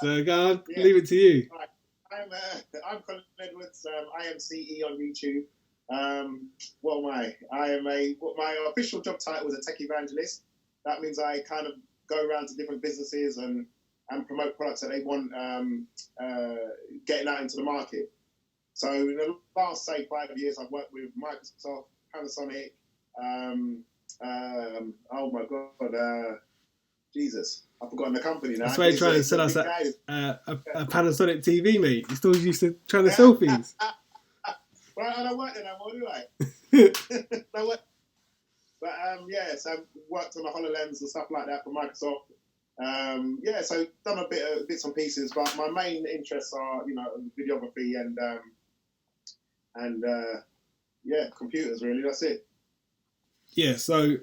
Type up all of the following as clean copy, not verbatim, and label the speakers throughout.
Speaker 1: So go on, leave it to you.
Speaker 2: Right. I'm Colin Edwards. I am CE on YouTube. What am I? My official job title is a tech evangelist. That means I kind of go around to different businesses and promote products that they want getting out into the market. So in the last, say, 5 years, I've worked with Microsoft, Panasonic. Oh my God, Jesus, I've forgotten the company now.
Speaker 1: That's why you're trying to sell us a Panasonic TV, mate. You still used to trying to sell things.
Speaker 2: Well, I don't work there no more, do I? No work. But so I've worked on the HoloLens and stuff like that for Microsoft. So done a bit of bits and pieces, but my main interests are, videography and computers. Really, that's it.
Speaker 1: Yeah. So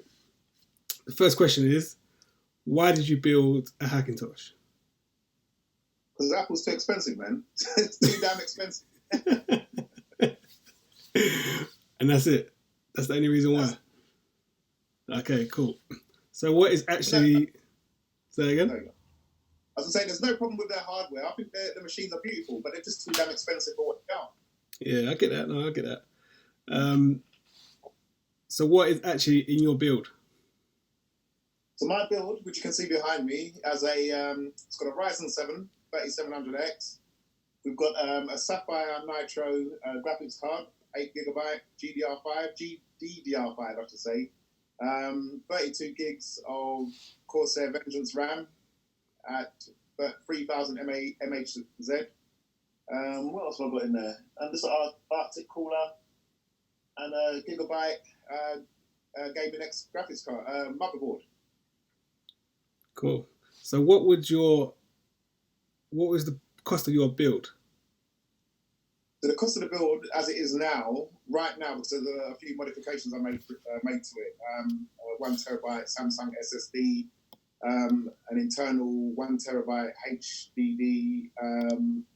Speaker 1: the first question is, why did you build a Hackintosh?
Speaker 2: Because Apple's too expensive, man. It's too damn expensive.
Speaker 1: And that's it. That's the only reason why. Okay, cool. So what is actually... Say again?
Speaker 2: I was saying there's no problem with their hardware. I think the machines are beautiful, but they're just too damn expensive for what they are.
Speaker 1: Yeah, I get that. No, I get that. So what is actually in your build?
Speaker 2: So my build, which you can see behind me, has it's got a Ryzen 7 3700X. We've got a Sapphire Nitro graphics card, 8GB GDR5, GDDR5, I have to say. 32 gigs of Corsair Vengeance RAM at 3000 mHz. What else have I got in there? And this Arctic cooler and a gigabyte Gaming X graphics card motherboard.
Speaker 1: Cool. So what was the cost of your build?
Speaker 2: So the cost of the build, as it is now, right now, because there are a few modifications I made to it. 1 terabyte Samsung SSD, an internal 1 terabyte HDD,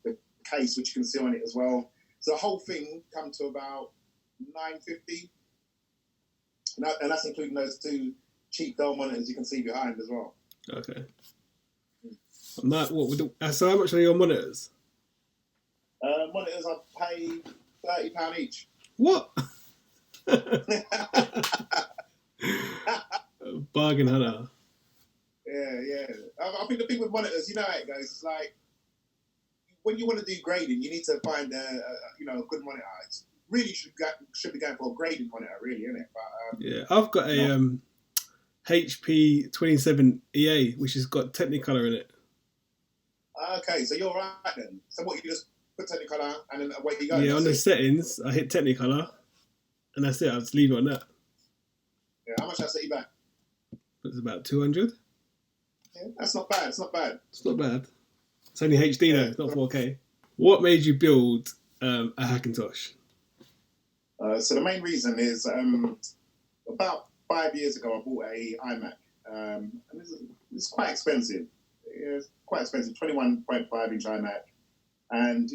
Speaker 2: the case which you can see on it as well. So the whole thing come to about $950, and that's including those 2 cheap Dell monitors you can see behind as well.
Speaker 1: Okay. So how much are your monitors?
Speaker 2: Monitors I pay £30 each.
Speaker 1: What? Bargain hunter.
Speaker 2: Yeah. I think the thing with monitors, you know how it goes. It's like when you want to do grading, you need to find a good monitor. It's really should be going for a grading monitor, really, isn't it? But
Speaker 1: I've got a HP 27EA, which has got Technicolor in it.
Speaker 2: Okay, so you're right then. So what, you just put Technicolor and then away you go?
Speaker 1: Yeah, on the settings, I hit Technicolor, and that's it. I'll just leave it on that.
Speaker 2: Yeah, how much that set you back?
Speaker 1: It's about 200.
Speaker 2: Yeah, that's not bad. It's not bad.
Speaker 1: It's not bad. It's only HD though, it's not 4K. What made you build a Hackintosh?
Speaker 2: So the main reason is about 5 years ago I bought a iMac. And it's quite expensive. It's quite expensive, 21.5 inch iMac. And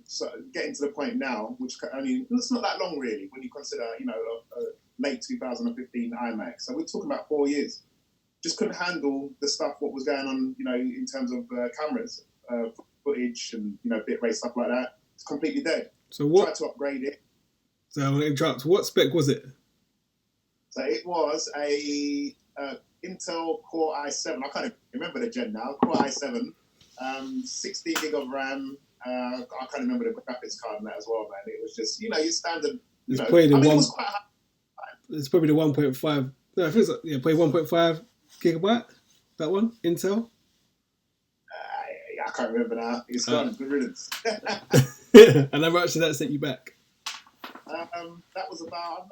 Speaker 2: so getting to the point now, which it's not that long really when you consider, a late 2015 iMac. So we're talking about 4 years. Just couldn't handle the stuff, what was going on, in terms of cameras, footage and, bit rate, stuff like that. It's completely dead.
Speaker 1: So what?
Speaker 2: Tried to upgrade it.
Speaker 1: So I'm going to interrupt. What spec was it?
Speaker 2: So it was a Intel Core i7. I can't remember the gen now. Core i7, 16 gig of RAM. I can't remember the graphics card on that as well, man. It was just, your standard.
Speaker 1: It's probably the
Speaker 2: it was quite high.
Speaker 1: It's probably the 1.5. No, I think it's probably 1.5 gigabyte. That one, Intel.
Speaker 2: I can't remember now. It's gone. Good riddance.
Speaker 1: And how much did that set you back?
Speaker 2: That was about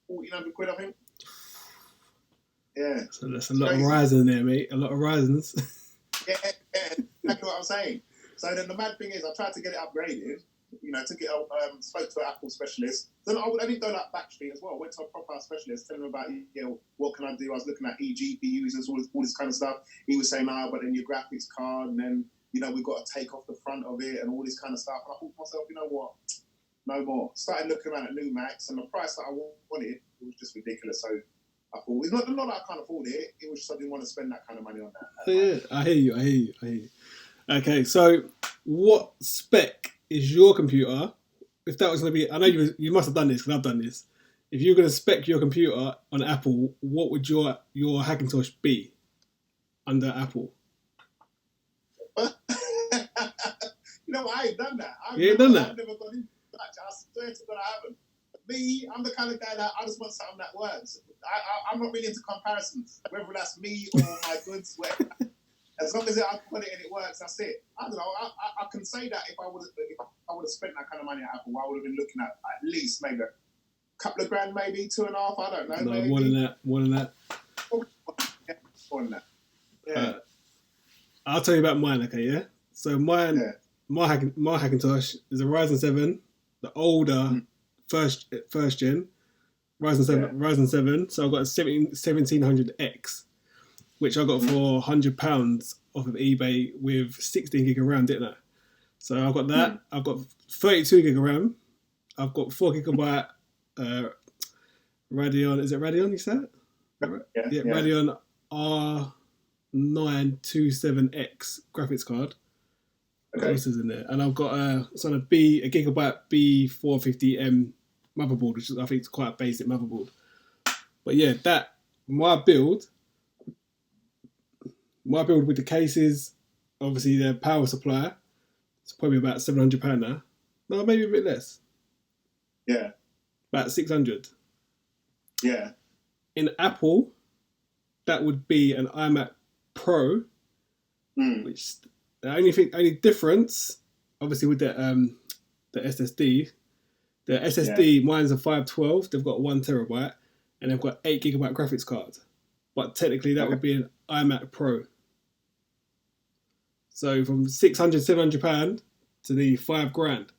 Speaker 2: 1,300-1,400 quid, I think. Yeah.
Speaker 1: So that's a lot of Ryzen there, mate. A lot of Ryzens.
Speaker 2: Yeah, exactly what I'm saying. So then the mad thing is, I tried to get it upgraded. Took it spoke to an Apple specialist. Then I didn't go that backstreet as well. I went to a proper specialist, telling him about, what can I do? I was looking at eGPUs and all this kind of stuff. He was saying, but then your graphics card, and then, we've got to take off the front of it and all this kind of stuff. And I thought to myself, you know what? No more. Started looking around at new Macs, and the price that I wanted, it was just ridiculous. So I thought it's not that I can't afford it. It was just I didn't want to spend that kind of money on that.
Speaker 1: Yeah, I hear you. Okay, so what spec is your computer? If that was going to be, I know you must have done this because I've done this. If you're going to spec your computer on Apple, what would your Hackintosh be under Apple?
Speaker 2: You know what? I ain't done that. I've
Speaker 1: Never gone
Speaker 2: into that. I swear to God, I haven't. Me, I'm the kind of guy that I just want something that works. I'm not really into comparisons, whether that's me or my goods. As long as I put it and it works, that's it. I don't know. I can say that if I would have spent that kind of money at Apple, I would have been looking at least maybe a couple of grand, maybe 2.5. I don't know.
Speaker 1: No,
Speaker 2: maybe.
Speaker 1: more than that.
Speaker 2: More than that. Yeah.
Speaker 1: I'll tell you about mine. Okay, yeah. So my Hackintosh is a Ryzen 7, the older first gen Ryzen 7. So I've got a 1700X, which I got for £100 off of eBay with 16 gig of RAM, didn't I? So I've got that. I've got 32 gig of RAM. I've got 4 gigabyte Radeon. Is it Radeon? You said? Yeah. Radeon R927X graphics card. What else is in there? And I've got a gigabyte B450M motherboard, which I think is quite a basic motherboard. But yeah, my build with the cases, obviously the power supply, it's probably about £700 now. No, maybe a bit less.
Speaker 2: Yeah.
Speaker 1: About 600.
Speaker 2: Yeah.
Speaker 1: In Apple, that would be an iMac Pro, which the only difference, obviously with the SSD, mine's a 512. They've got 1 terabyte, and they've got 8 gigabyte graphics card. But technically, that would be an iMac Pro. So from £600-700 to the £5,000.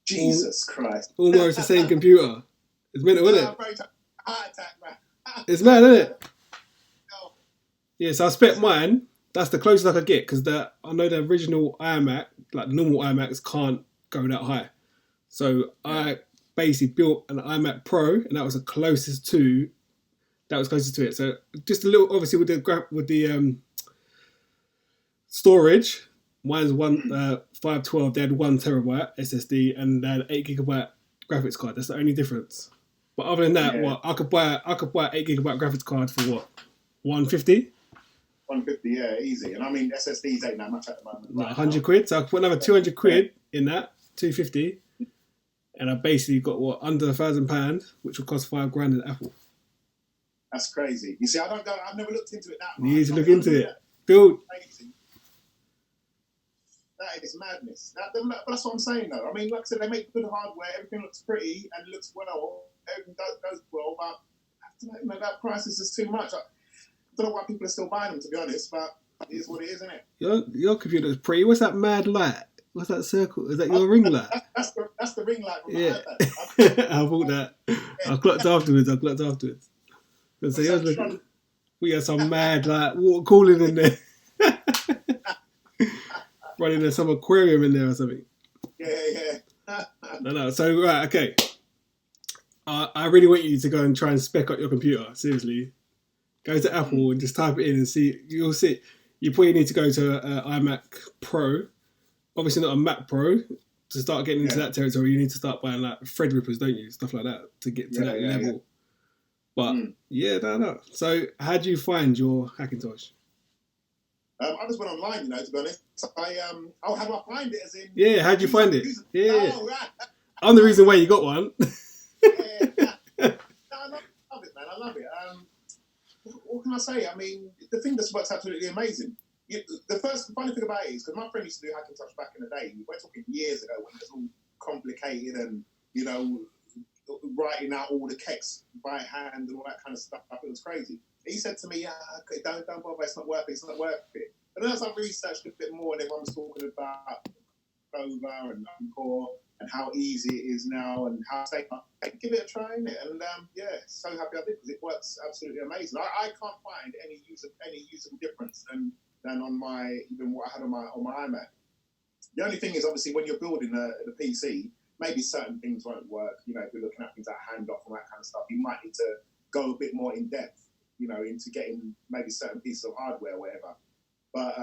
Speaker 2: Jesus Christ!
Speaker 1: Almost the same computer. It's mental, isn't it?
Speaker 2: Heart attack, man.
Speaker 1: It's mad, isn't it?
Speaker 2: No.
Speaker 1: Yeah, so I spec mine. That's the closest I could get because I know the original iMac, like the normal iMacs, can't go that high. So I basically built an iMac Pro, and that was the closest to it. So just a little, obviously with the storage, mine's 512. They had 1 terabyte SSD, and they had 8 gigabyte graphics card. That's the only difference. But other than that, I could buy 8 gigabyte graphics card for what, 150?
Speaker 2: 150, yeah, easy. And I mean, SSDs ain't that much at the moment.
Speaker 1: Like 100 quid. So I could put another 200 quid in that, 250, and I basically got under £1,000, which will cost £5,000 at Apple.
Speaker 2: That's crazy. You see, I've never looked into it that much.
Speaker 1: You need to look into it. Build.
Speaker 2: That is madness. But that's what I'm saying, though. I mean, like I said, they make good hardware. Everything looks pretty and looks well. Everything goes well, but I don't know, that price is just too much. I don't know why people are still buying them, to be honest, but it is what it is, isn't it?
Speaker 1: Your computer is pretty. What's that mad light? What's that circle? Is that your ring light?
Speaker 2: That's the ring light from my
Speaker 1: iPad. I thought that. I clocked afterwards. And so we had some mad water cooling in there. Running some aquarium in there or something.
Speaker 2: Yeah.
Speaker 1: No. So, right, okay. I really want you to go and try and spec up your computer. Seriously. Go to Apple and just type it in and see. You'll see. You probably need to go to iMac Pro. Obviously not a Mac Pro. To start getting into that territory, you need to start buying like Threadrippers, don't you? Stuff like that to get to that level. But, no. So, how do you find your Hackintosh?
Speaker 2: I just went online, to be honest. How do I find it? As in,
Speaker 1: yeah, how'd you find it? Yeah.
Speaker 2: Oh, right.
Speaker 1: I'm the reason why you got one.
Speaker 2: I love it, man. I love it. What can I say? I mean, the thing just works absolutely amazing. The funny thing about it is, because my friend used to do Hackintosh back in the day, we're talking years ago when it was all complicated and, writing out all the kecks by hand and all that kind of stuff. It was crazy. He said to me, don't bother, it's not worth it. And then as I researched a bit more and everyone was talking about Clover and Encore and how easy it is now and how safe, give it a try, innit? And so happy I did because it works absolutely amazing. I can't find any usable difference than on even what I had on my iMac. The only thing is obviously when you're building the PC, maybe certain things won't work. If you're looking at things like handoff and that kind of stuff, you might need to go a bit more in depth, into getting maybe certain pieces of hardware or whatever. But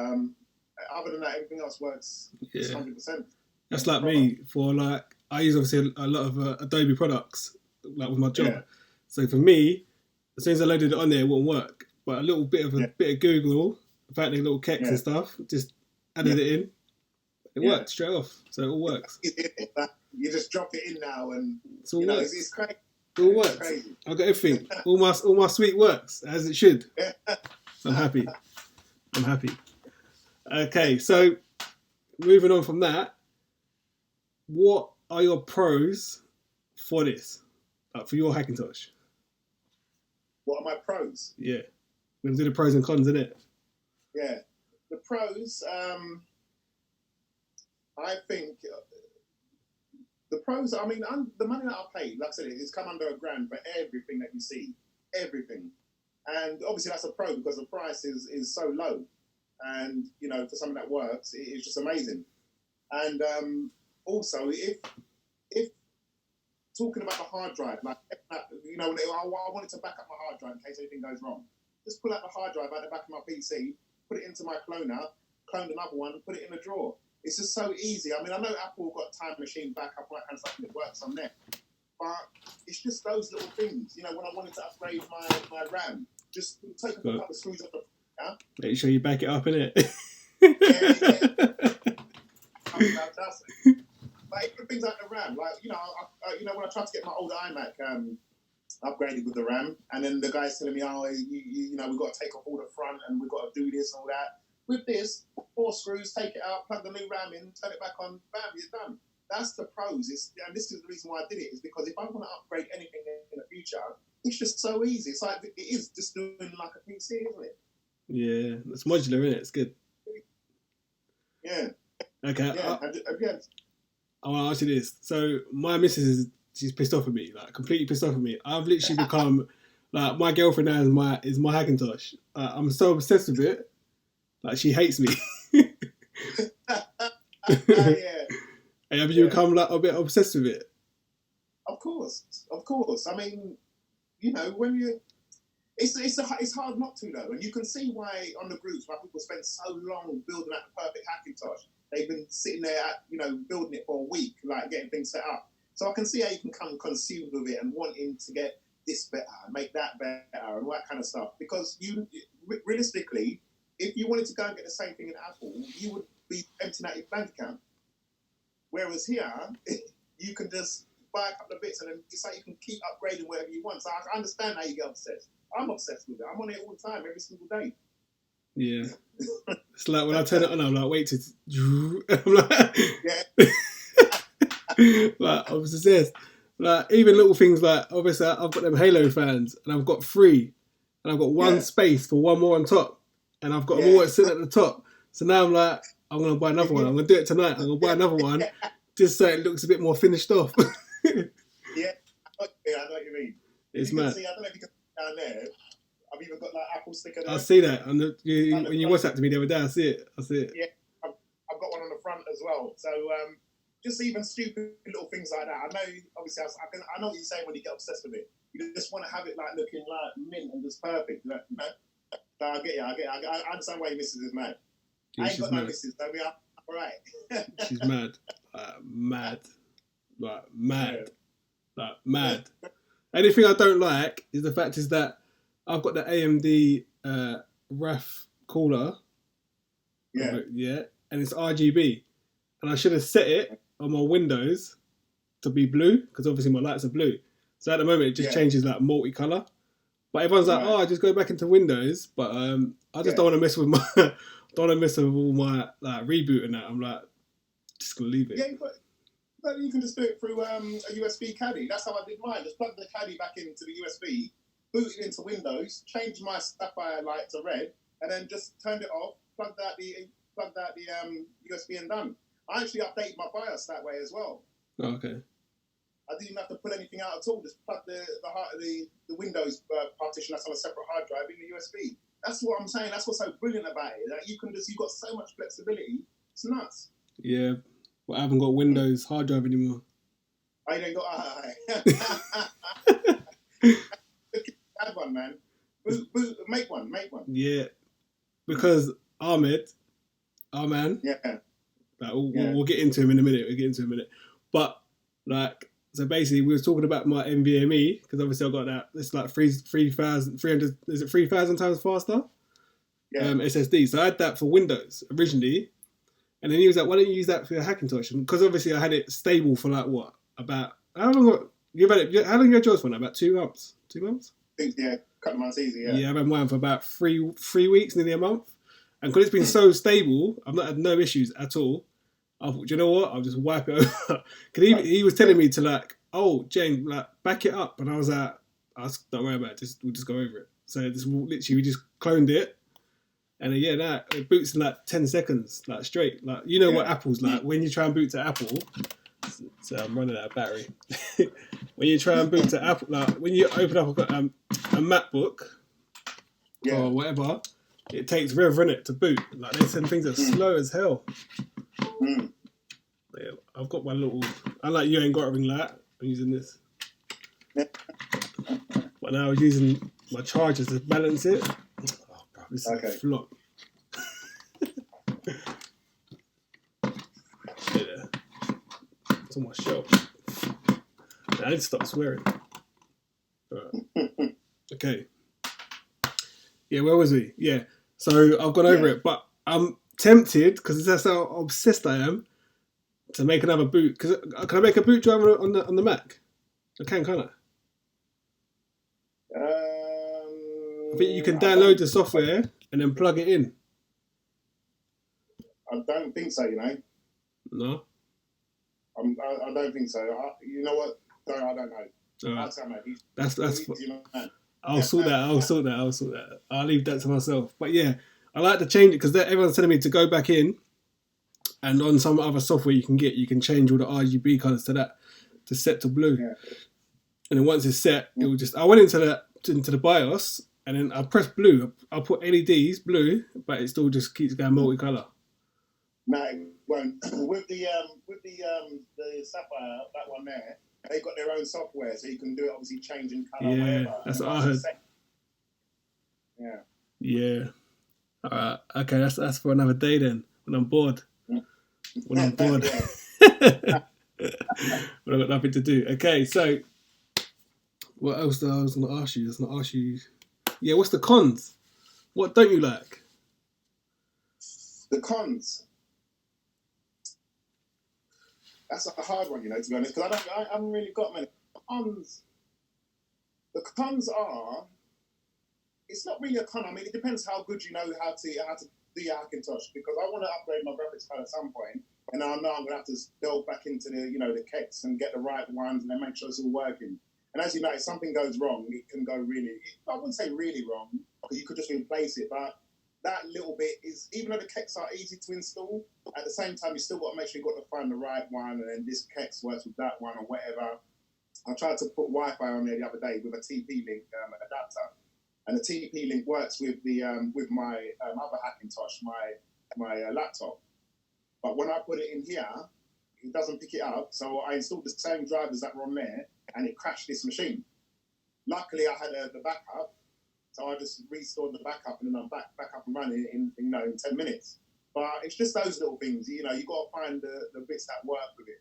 Speaker 2: other than that, everything else works 100%.
Speaker 1: That's like me for I use obviously a lot of Adobe products like with my job.
Speaker 2: Yeah.
Speaker 1: So for me, as soon as I loaded it on there, it wouldn't work. But a little bit of Google, about the little kecks and stuff, just added it in. It worked straight off. So it all works.
Speaker 2: You just drop it in now, and
Speaker 1: it's all works.
Speaker 2: It's crazy.
Speaker 1: It all works. Crazy. I've got everything. all my suite works as it should. So I'm happy. Okay, so moving on from that, what are your pros for this? For your Hackintosh?
Speaker 2: What are my pros?
Speaker 1: Yeah. We're going to do the pros and cons, innit?
Speaker 2: Yeah. The pros, I think, the pros, the money that I paid, like I said, it's come under $1,000 for everything that you see. Everything. And obviously that's a pro because the price is so low. And, for something that works, it's just amazing. And also, if talking about the hard drive, I wanted to back up my hard drive in case anything goes wrong. Just pull out the hard drive out the back of my PC, put it into my cloner, clone another one, put it in a drawer. It's just so easy. I know Apple got time machine backup, all that kind of stuff, and it works on there. But it's just those little things. When I wanted to upgrade my RAM, just take a couple of screws off the...
Speaker 1: Make sure you back it up, innit?
Speaker 2: Fantastic. Like even things like the RAM, when I tried to get my older iMac upgraded with the RAM, and then the guy's telling me, we've got to take off all the front and we've got to do this and all that. With this, 4 screws, take it out, plug the new RAM in, turn it back on, bam, you're done. That's the pros. And this is the reason why I did it, is because if I want to upgrade anything in the future, it's just so easy. It's like, it is just doing like a PC, isn't it?
Speaker 1: Yeah, it's modular, isn't it? It's good.
Speaker 2: Yeah.
Speaker 1: Okay.
Speaker 2: Yeah.
Speaker 1: I want to ask you this. So my missus she's pissed off at me, like completely pissed off at me. I've literally become like my girlfriend now is my Hackintosh. I'm so obsessed with it. Like she hates me.
Speaker 2: Yeah.
Speaker 1: And have you become like a bit obsessed with it?
Speaker 2: Of course. When you, it's hard not to though, and you can see why on the groups why people spend so long building out the perfect Hackintosh. They've been sitting there, building it for a week, like getting things set up. So I can see how you can come consumed with it and wanting to get this better, make that better, and all that kind of stuff. Because realistically, if you wanted to go and get the same thing in Apple, you would be emptying out your bank account. Whereas here, you can just buy a couple of bits and then it's like you can keep upgrading whatever you want. So I understand how you get obsessed. I'm obsessed with it. I'm on it all the time, every single day.
Speaker 1: Yeah. It's like when I turn it on, I'm like, wait to... I'm like...
Speaker 2: Yeah.
Speaker 1: Like, I'm obsessed. Like, even little things like, obviously, I've got them Halo fans, and I've got 3, and I've got one space for one more on top, and I've got them all sitting at the top. So now I'm like, I'm going to buy another one. I'm going to do it tonight. I'm going to buy another one, just so it looks a bit more finished off.
Speaker 2: Yeah, I know what you mean.
Speaker 1: It's mad.
Speaker 2: See, I don't know if you can see down there. I've even got like Apple sticker there.
Speaker 1: I see that. And when you WhatsApp to me the other day, I see it.
Speaker 2: Yeah, I've got one on the front as well. So just even stupid little things like that. I know, obviously, I know what you're saying when you get obsessed with it. You just want to have it like looking like mint and just perfect. Like, So I get you. I understand why your missus is mad.
Speaker 1: Yeah,
Speaker 2: I ain't got no missus, so we are all right.
Speaker 1: She's mad. Mad. Anything I don't like is the fact is that I've got the AMD RAF cooler. Yeah, and it's RGB. And I should have set it on my windows to be blue, because obviously my lights are blue. So at the moment it just changes like multicolour. But everyone's like, I just go back into Windows. But I just don't want to mess with all my like reboot and that. I'm like, just gonna leave it.
Speaker 2: Yeah, but you can just do it through a USB caddy. That's how I did mine. Just plug the caddy back into the USB, boot it into Windows, change my Sapphire light to red, and then just turned it off, plugged out the USB and done. I actually updated my BIOS that way as well.
Speaker 1: Oh, okay.
Speaker 2: I didn't even have to pull anything out at all. Just plug the Windows partition that's on a separate hard drive in the USB. That's what I'm saying. That's what's so brilliant about it. That you've got so much flexibility. It's nuts.
Speaker 1: Yeah, but I haven't got Windows hard drive anymore.
Speaker 2: I ain't got. one, man. Make one.
Speaker 1: Yeah, because Ahmed, our man.
Speaker 2: Yeah.
Speaker 1: Like, we'll get into him in a minute. But like, so basically, we were talking about my NVMe because obviously I got that. It's like 3,300. Is it 3,000 times faster?
Speaker 2: Yeah.
Speaker 1: SSD. So I had that for Windows originally, and then he was like, "Why don't you use that for your Hackintosh?" Because obviously I had it stable for like what, about how long? You've had it? How long you had yours for now? About 2 months. 2 months?
Speaker 2: I think, yeah, couple of months easy. Yeah.
Speaker 1: Yeah, I've had mine for about three weeks, nearly a month. And because it's been so stable, I've not had no issues at all. I thought, do you know what? I'll just wipe it over. Because he was telling me to like, oh, Jane, like, back it up. And I was like, don't worry about it. We'll just go over it. So literally, we just cloned it. And then, yeah, it boots in like 10 seconds, like straight. Like, you know what Apple's like. When you try and boot to Apple, so I'm running out of battery. When you try and boot to Apple, like when you open up a MacBook or whatever, it takes forever, innit, to boot. Like they send things that slow as hell. Yeah, I've got my little. Unlike you, ain't got a ring light. I'm using this. But now I'm using my charger to balance it. Oh, bro, this is a flop. Yeah, it's on my shelf. I need to stop swearing. Right. Okay. Yeah, where was we? Yeah. So I've gone over it, but I'm tempted because that's how obsessed I am to make another boot. Cause can I make a boot driver on the Mac? I can't I? I think you can download the software and then plug it in.
Speaker 2: I don't think so. You know.
Speaker 1: No.
Speaker 2: I don't think so. You know what? I don't know.
Speaker 1: Right.
Speaker 2: That's
Speaker 1: I'll sort that. I'll leave that to myself. But yeah, I like to change it because everyone's telling me to go back in, and on some other software you can change all the RGB colors to set to blue. Yeah. And then once it's set, it will just. I went into the BIOS and then I pressed blue. I put LEDs blue, but it still just keeps going multicolor.
Speaker 2: No, it won't. With the Sapphire, that one there. They've got their own software, so you can do it, obviously, changing colour, whatever. That's what I heard. Yeah.
Speaker 1: Yeah. All right. Okay, that's for another day then, when I'm bored. When I'm bored. When I've got nothing to do. Okay, so what else I was going to ask you? I was going to ask you, yeah, what's the cons? What don't you like?
Speaker 2: The cons? That's a hard one, to be honest, because I haven't really got many cons. The cons are, it's not really a con. I mean, it depends how good you know how to do your Hackintosh, because I want to upgrade my graphics card at some point, and I know I'm going to have to delve back into the kecks and get the right ones and then make sure it's all working. And as you know, if something goes wrong, it can go really, I wouldn't say really wrong, because you could just replace it, but that little bit is, even though the kecks are easy to install, at the same time, you still got to make sure you've got to find the right one, and then this kex works with that one or whatever. I tried to put Wi-Fi on there the other day with a TP-Link adapter, and the TP-Link works with with my other Hackintosh, my laptop. But when I put it in here, it doesn't pick it up, so I installed the same drivers that were on there, and it crashed this machine. Luckily, I had the backup. So I just restored the backup and then I'm back up and running in 10 minutes. But it's just those little things, you got to find the bits that work with it.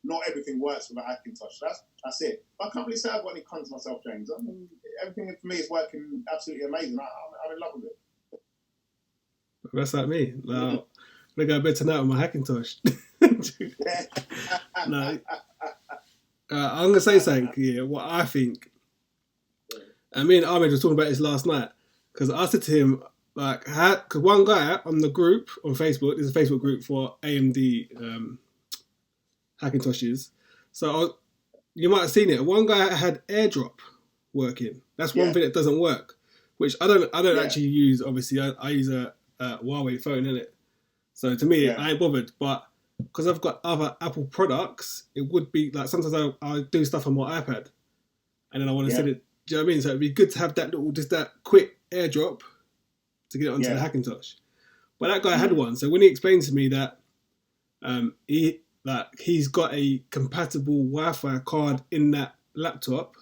Speaker 2: Not everything works with a Hackintosh. That's it. But I can't really say I've got any cons myself, James. I mean, everything for me is working absolutely amazing. I'm in love with it.
Speaker 1: That's like me. Now, I'm going to go to bed tonight with my Hackintosh. No. I'm going to say something here, what I think. And me and Ahmed was talking about this last night because I said to him, like, because one guy on the group on Facebook, there's a Facebook group for AMD Hackintoshes. So you might have seen it. One guy had AirDrop working. That's one thing that doesn't work, which I don't actually use. Obviously, I use a Huawei phone, innit? So to me, I ain't bothered. But because I've got other Apple products, it would be like sometimes I do stuff on my iPad, and then I want to send it. Do you know what I mean? So it'd be good to have that quick AirDrop to get it onto the Hackintosh. But that guy had one. So when he explained to me that he's got a compatible Wi-Fi card in that laptop,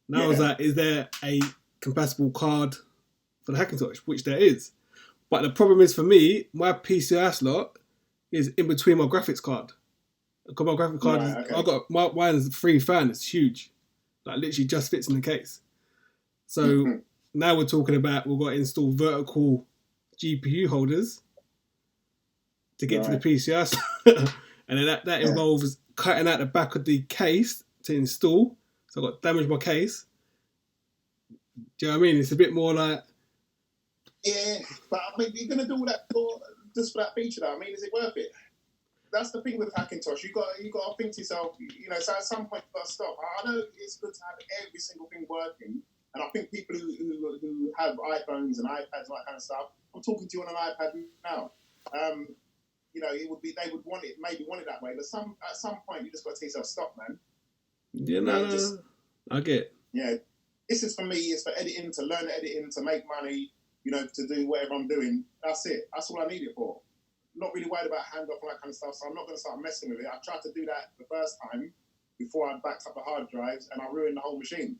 Speaker 1: Now I was like, is there a compatible card for the Hackintosh? Which there is. But the problem is for me, my PCI slot is in between my graphics card. Because my graphics card I got mine's 3 fan, it's huge. Like literally just fits in the case. So now we're talking about we've got to install vertical GPU holders to get to the PCI slot. And then that involves cutting out the back of the case to install. So I've got to damage my case. Do you know what I mean? It's a bit more like...
Speaker 2: Yeah, but I mean, you're going to do all that just for that feature, though. I mean, is it worth it? That's the thing with Hackintosh. You got to think to yourself, so at some point you've got to stop. I know it's good to have every single thing working, and I think people who have iPhones and iPads and that kind of stuff, I'm talking to you on an iPad now. It would be, they would want it, maybe want it that way, but at some point you just got to tell yourself, stop, man.
Speaker 1: Yeah, no, I get it.
Speaker 2: Yeah, this is for me, it's for editing, to learn editing, to make money, to do whatever I'm doing. That's it. That's all I need it for. Not really worried about handoff and that kind of stuff, so I'm not going to start messing with it. I tried to do that the first time before I backed up the hard drives, and I ruined the whole machine.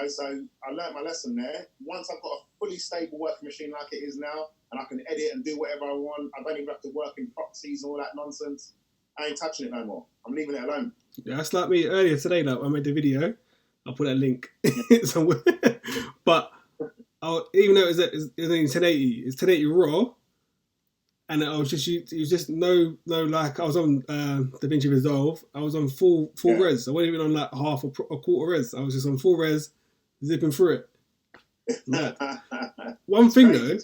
Speaker 2: So I learned my lesson there. Once I've got a fully stable working machine like it is now, and I can edit and do whatever I want, I don't even have to work in proxies and all that nonsense, I ain't touching it no more. I'm leaving it alone.
Speaker 1: Yeah, that's like me earlier today. Like I made the video, I'll put that link somewhere. But even though it was in 1080, it's 1080 raw, and I was just like I was on DaVinci Resolve. I was on full res. I wasn't even on like half or a quarter res. I was just on full res, zipping through it. Like, one thing though,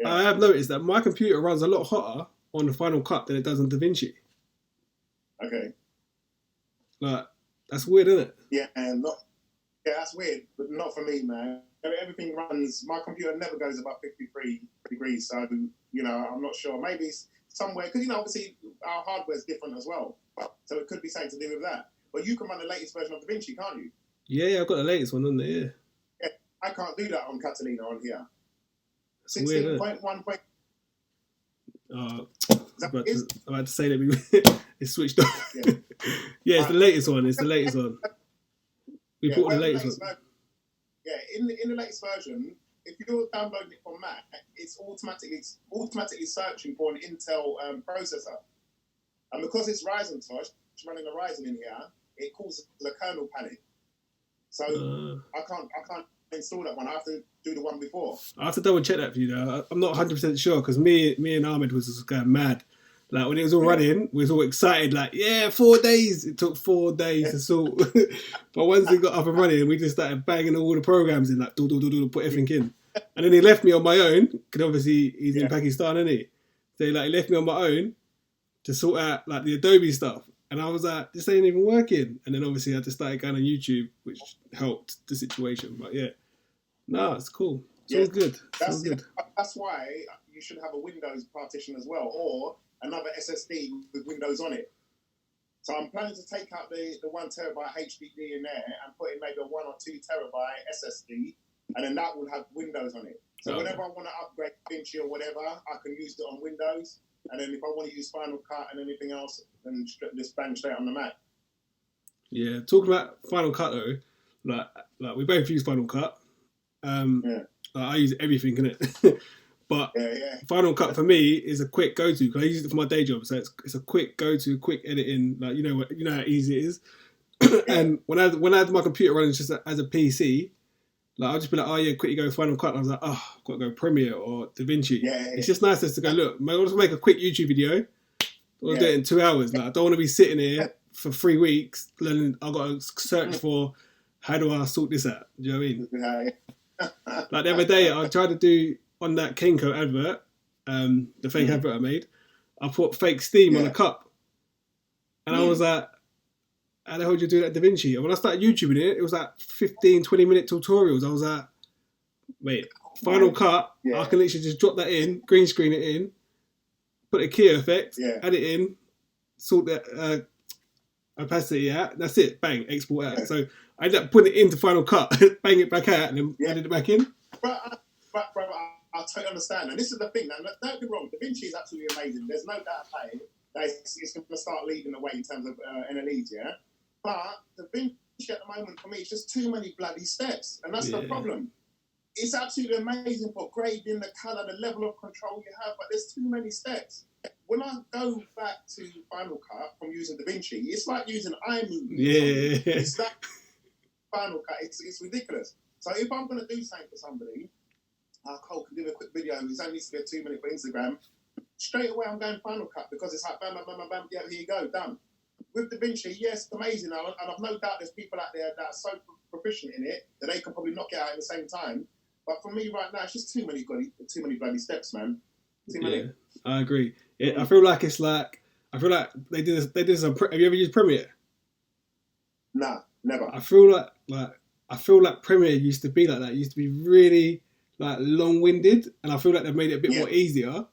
Speaker 1: I have noticed that my computer runs a lot hotter on the Final Cut than it does on DaVinci.
Speaker 2: Okay.
Speaker 1: Like, that's weird, isn't it?
Speaker 2: Yeah, that's weird, but not for me, man. Everything runs, my computer never goes above 53 degrees, so, I'm not sure. Maybe it's somewhere, because, obviously our hardware is different as well, so it could be something to do with that. But you can run the latest version of DaVinci, can't you?
Speaker 1: Yeah, I've got the latest one on there, yeah.
Speaker 2: I can't do that on Catalina on here.
Speaker 1: 16.1. I'm about to say that it's switched off. Yeah, it's the latest one. We bought the latest one.
Speaker 2: Yeah, in the latest version, if you're downloading it from Mac, it's automatically searching for an Intel processor. And because it's Ryzentosh, it's running a Ryzen in here, it causes a kernel panic. So I can't install that one. I have to do the one before.
Speaker 1: I have to double check that for you though. I'm not 100% sure because me and Ahmed was just going mad. Like when it was all running, we was all excited. Like 4 days. It took 4 days to sort. But once it got up and running, we just started banging all the programs in, like do put everything in. And then he left me on my own because obviously he's in Pakistan, isn't he? So he left me on my own to sort out like the Adobe stuff. And I was like, this ain't even working. And then obviously I just started going on YouTube, which helped the situation. But yeah, no, it's cool. It's all good. It's good.
Speaker 2: That's why you should have a Windows partition as well, or another SSD with Windows on it. So I'm planning to take out the 1 terabyte HDD in there and put in maybe a 1 or 2 terabyte SSD, and then that will have Windows on it. So whenever I want to upgrade DaVinci or whatever, I can use it on Windows. And then if I want to use Final Cut and anything else, then just bang straight on the Mac.
Speaker 1: Yeah, talking about Final Cut though, like we both use Final Cut. I use everything in it. But Final Cut for me is a quick go-to because I use it for my day job. So it's a quick go-to, quick editing. Like you know how easy it is. And when I had my computer running just as a PC, like I'll just be like, oh yeah, quickly go Final Cut. And I was like, oh, I've got to go Premiere or DaVinci. It's just nice just to go, look, I'll just make a quick YouTube video. I'll do it in 2 hours. Like I don't want to be sitting here for 3 weeks learning. I've got to search for how do I sort this out. Do you know what I mean? Like the other day, I tried to do on that Kenko advert, the fake advert I made. I put fake steam on a cup, and I was like, how the hell do you do that at DaVinci? And when I started YouTubing it, it was like 15, 20-minute tutorials. I was like, wait, Final Cut, I can literally just drop that in, green screen it in, put a key effect, add it in, sort that opacity out, that's it, bang, export out. So I ended up putting it into Final Cut, bang it back out, and then added it back in.
Speaker 2: But I totally understand. And this is the thing, now, don't get me wrong, DaVinci is absolutely amazing. There's no doubt about it. It's going to start leading the way in terms of NLEs, yeah? But DaVinci at the moment for me, it's just too many bloody steps, and that's the problem. It's absolutely amazing for grading, the colour, the level of control you have, but there's too many steps. When I go back to Final Cut from using DaVinci, it's like using iMovie.
Speaker 1: Yeah.
Speaker 2: It's that Final Cut. It's ridiculous. So if I'm going to do something for somebody, Cole can do a quick video. It only needs to be a 2-minute for Instagram. Straight away, I'm going Final Cut because it's like bam, bam, bam, bam, bam. Yeah, here you go, done. With DaVinci, yes, amazing, and I've no doubt there's people out there that are so proficient in it that they can probably knock it out at the same time. But for me right now, it's just too many bloody steps, man. Too many.
Speaker 1: Yeah, I agree. I feel like they did this on. Have you ever used Premiere?
Speaker 2: Nah, never.
Speaker 1: I feel like Premiere used to be like that. It used to be really like long-winded, and I feel like they've made it a bit more easier.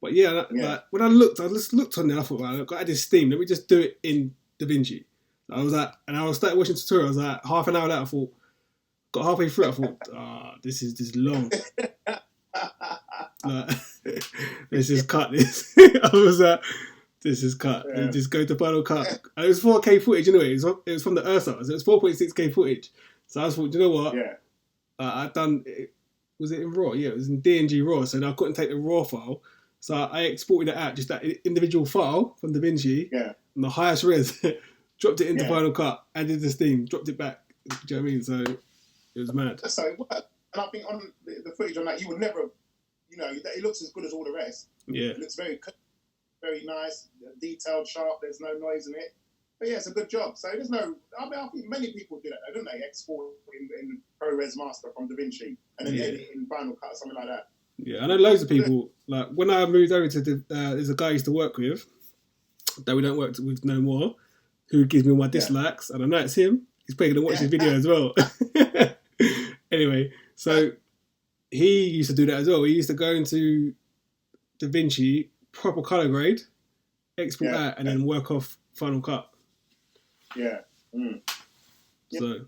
Speaker 1: But like when I just looked on there, I thought, right, I've got this Steam. Let me just do it in DaVinci. I was like, and I started watching tutorials. I was like, half an hour later, I thought, got halfway through, I thought, this is just long. Like, let's just cut this. I was like, this is cut. Yeah. Just go to Final Cut. And it was 4K footage anyway. It was from the Ursa. It was 4.6K footage. So I just thought, you know what?
Speaker 2: Yeah.
Speaker 1: I'd done. Was it in RAW? Yeah, it was in DNG RAW. So I couldn't take the RAW file. So I exported it out, just that individual file from DaVinci.
Speaker 2: Yeah.
Speaker 1: And the highest res, dropped it into Final Cut, added the Steam, dropped it back. Do you know what I mean? So it was mad.
Speaker 2: So it worked. And I think on the footage on that, you would never, it looks as good as all the rest.
Speaker 1: Yeah.
Speaker 2: It looks very nice, detailed, sharp. There's no noise in it. But yeah, it's a good job. So there's no. I think many people do that, don't they? Export in ProRes Master from DaVinci and then edit in Final Cut or something like that.
Speaker 1: Yeah, I know loads of people. Like when I moved over to there's a guy I used to work with that we don't work with no more, who gives me all my dislikes, and I know it's him. He's probably gonna watch this video as well. Anyway, so he used to do that as well. He used to go into DaVinci, proper color grade, export that, and then work off Final Cut.
Speaker 2: Yeah. Mm.
Speaker 1: So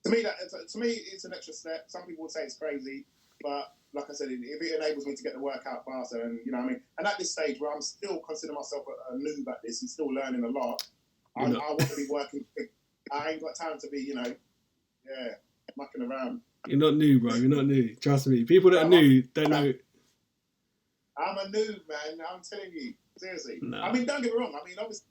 Speaker 2: to me, it's an extra step. Some people would say it's crazy, but like I said, if it enables me to get the work out faster, and you know what I mean. And at this stage where I'm still considering myself a noob at this and still learning a lot, I want to be working. I ain't got time to be, mucking around.
Speaker 1: You're not new, bro. You're not new. Trust me. People that are new don't know.
Speaker 2: I'm a noob, man. I'm telling you, seriously.
Speaker 1: No.
Speaker 2: I mean, don't get me wrong. I mean, obviously,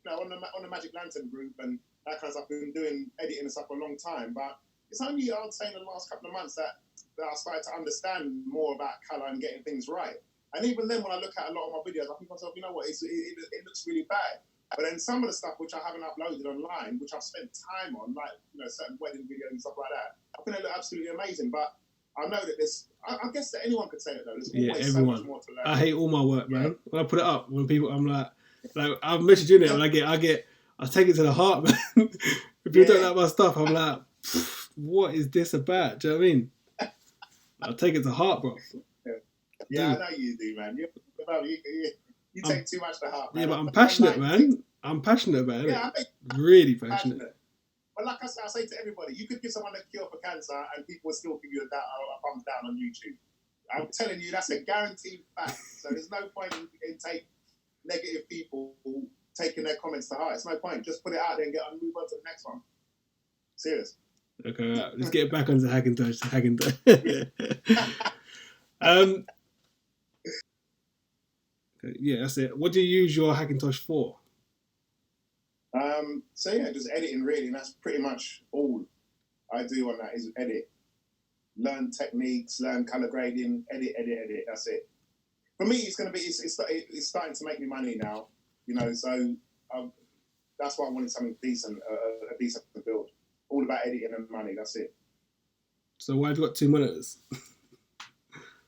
Speaker 2: on the Magic Lantern group and that kind of stuff, I've been doing editing and stuff for a long time. But it's only, I would say, in the last couple of months that I started to understand more about colour and getting things right. And even then, when I look at a lot of my videos, I think to myself, you know what, it looks really bad. But then some of the stuff which I haven't uploaded online, which I've spent time on, like certain wedding videos and stuff like that, I think they look absolutely amazing. But I know that I guess that anyone could say that though. There's always so much more to learn.
Speaker 1: I hate all my work, man. When I put it up, when people, I'm like I've messaged you in it, and I take it to the heart, man. If you don't like my stuff, I'm like, what is this about? Do you know what I mean? I'll take it to heart, bro.
Speaker 2: Yeah, I know you do, man. You take too much to heart, man.
Speaker 1: Yeah, but I'm passionate, man. I'm passionate about it. Yeah, really passionate.
Speaker 2: But like I say to everybody, you could give someone a cure for cancer and people will still give you a thumbs down on YouTube. I'm telling you, that's a guaranteed fact. So there's no point in take negative people taking their comments to heart. It's no point. Just put it out there and move on to the next one. Serious.
Speaker 1: Okay, right. Let's get back onto Hackintosh. Yeah, that's it. What do you use your Hackintosh for?
Speaker 2: So yeah, just editing really, and that's pretty much all I do on that is edit. Learn techniques, learn color grading, edit. That's it. For me, it's starting to make me money now, So that's why I wanted something decent, a decent build. All about editing and money. That's it.
Speaker 1: So why have you got 2 monitors?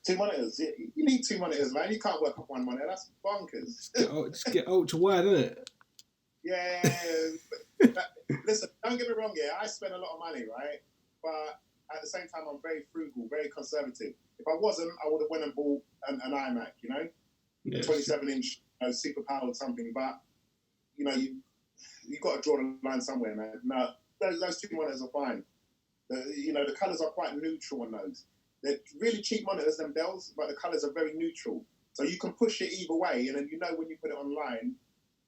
Speaker 2: 2 monitors. You need 2 monitors, man. You can't work off one monitor. That's bonkers.
Speaker 1: Just get ultra wide, innit?
Speaker 2: Yeah. Listen, don't get me wrong. Yeah, I spend a lot of money, right? But at the same time, I'm very frugal, very conservative. If I wasn't, I would have went and bought an iMac, a 27-inch, super powered something. But you got to draw the line somewhere, man. No, those 2 monitors are fine. The colours are quite neutral on those. They're really cheap monitors, them Dells, but the colours are very neutral. So you can push it either way, and then when you put it online,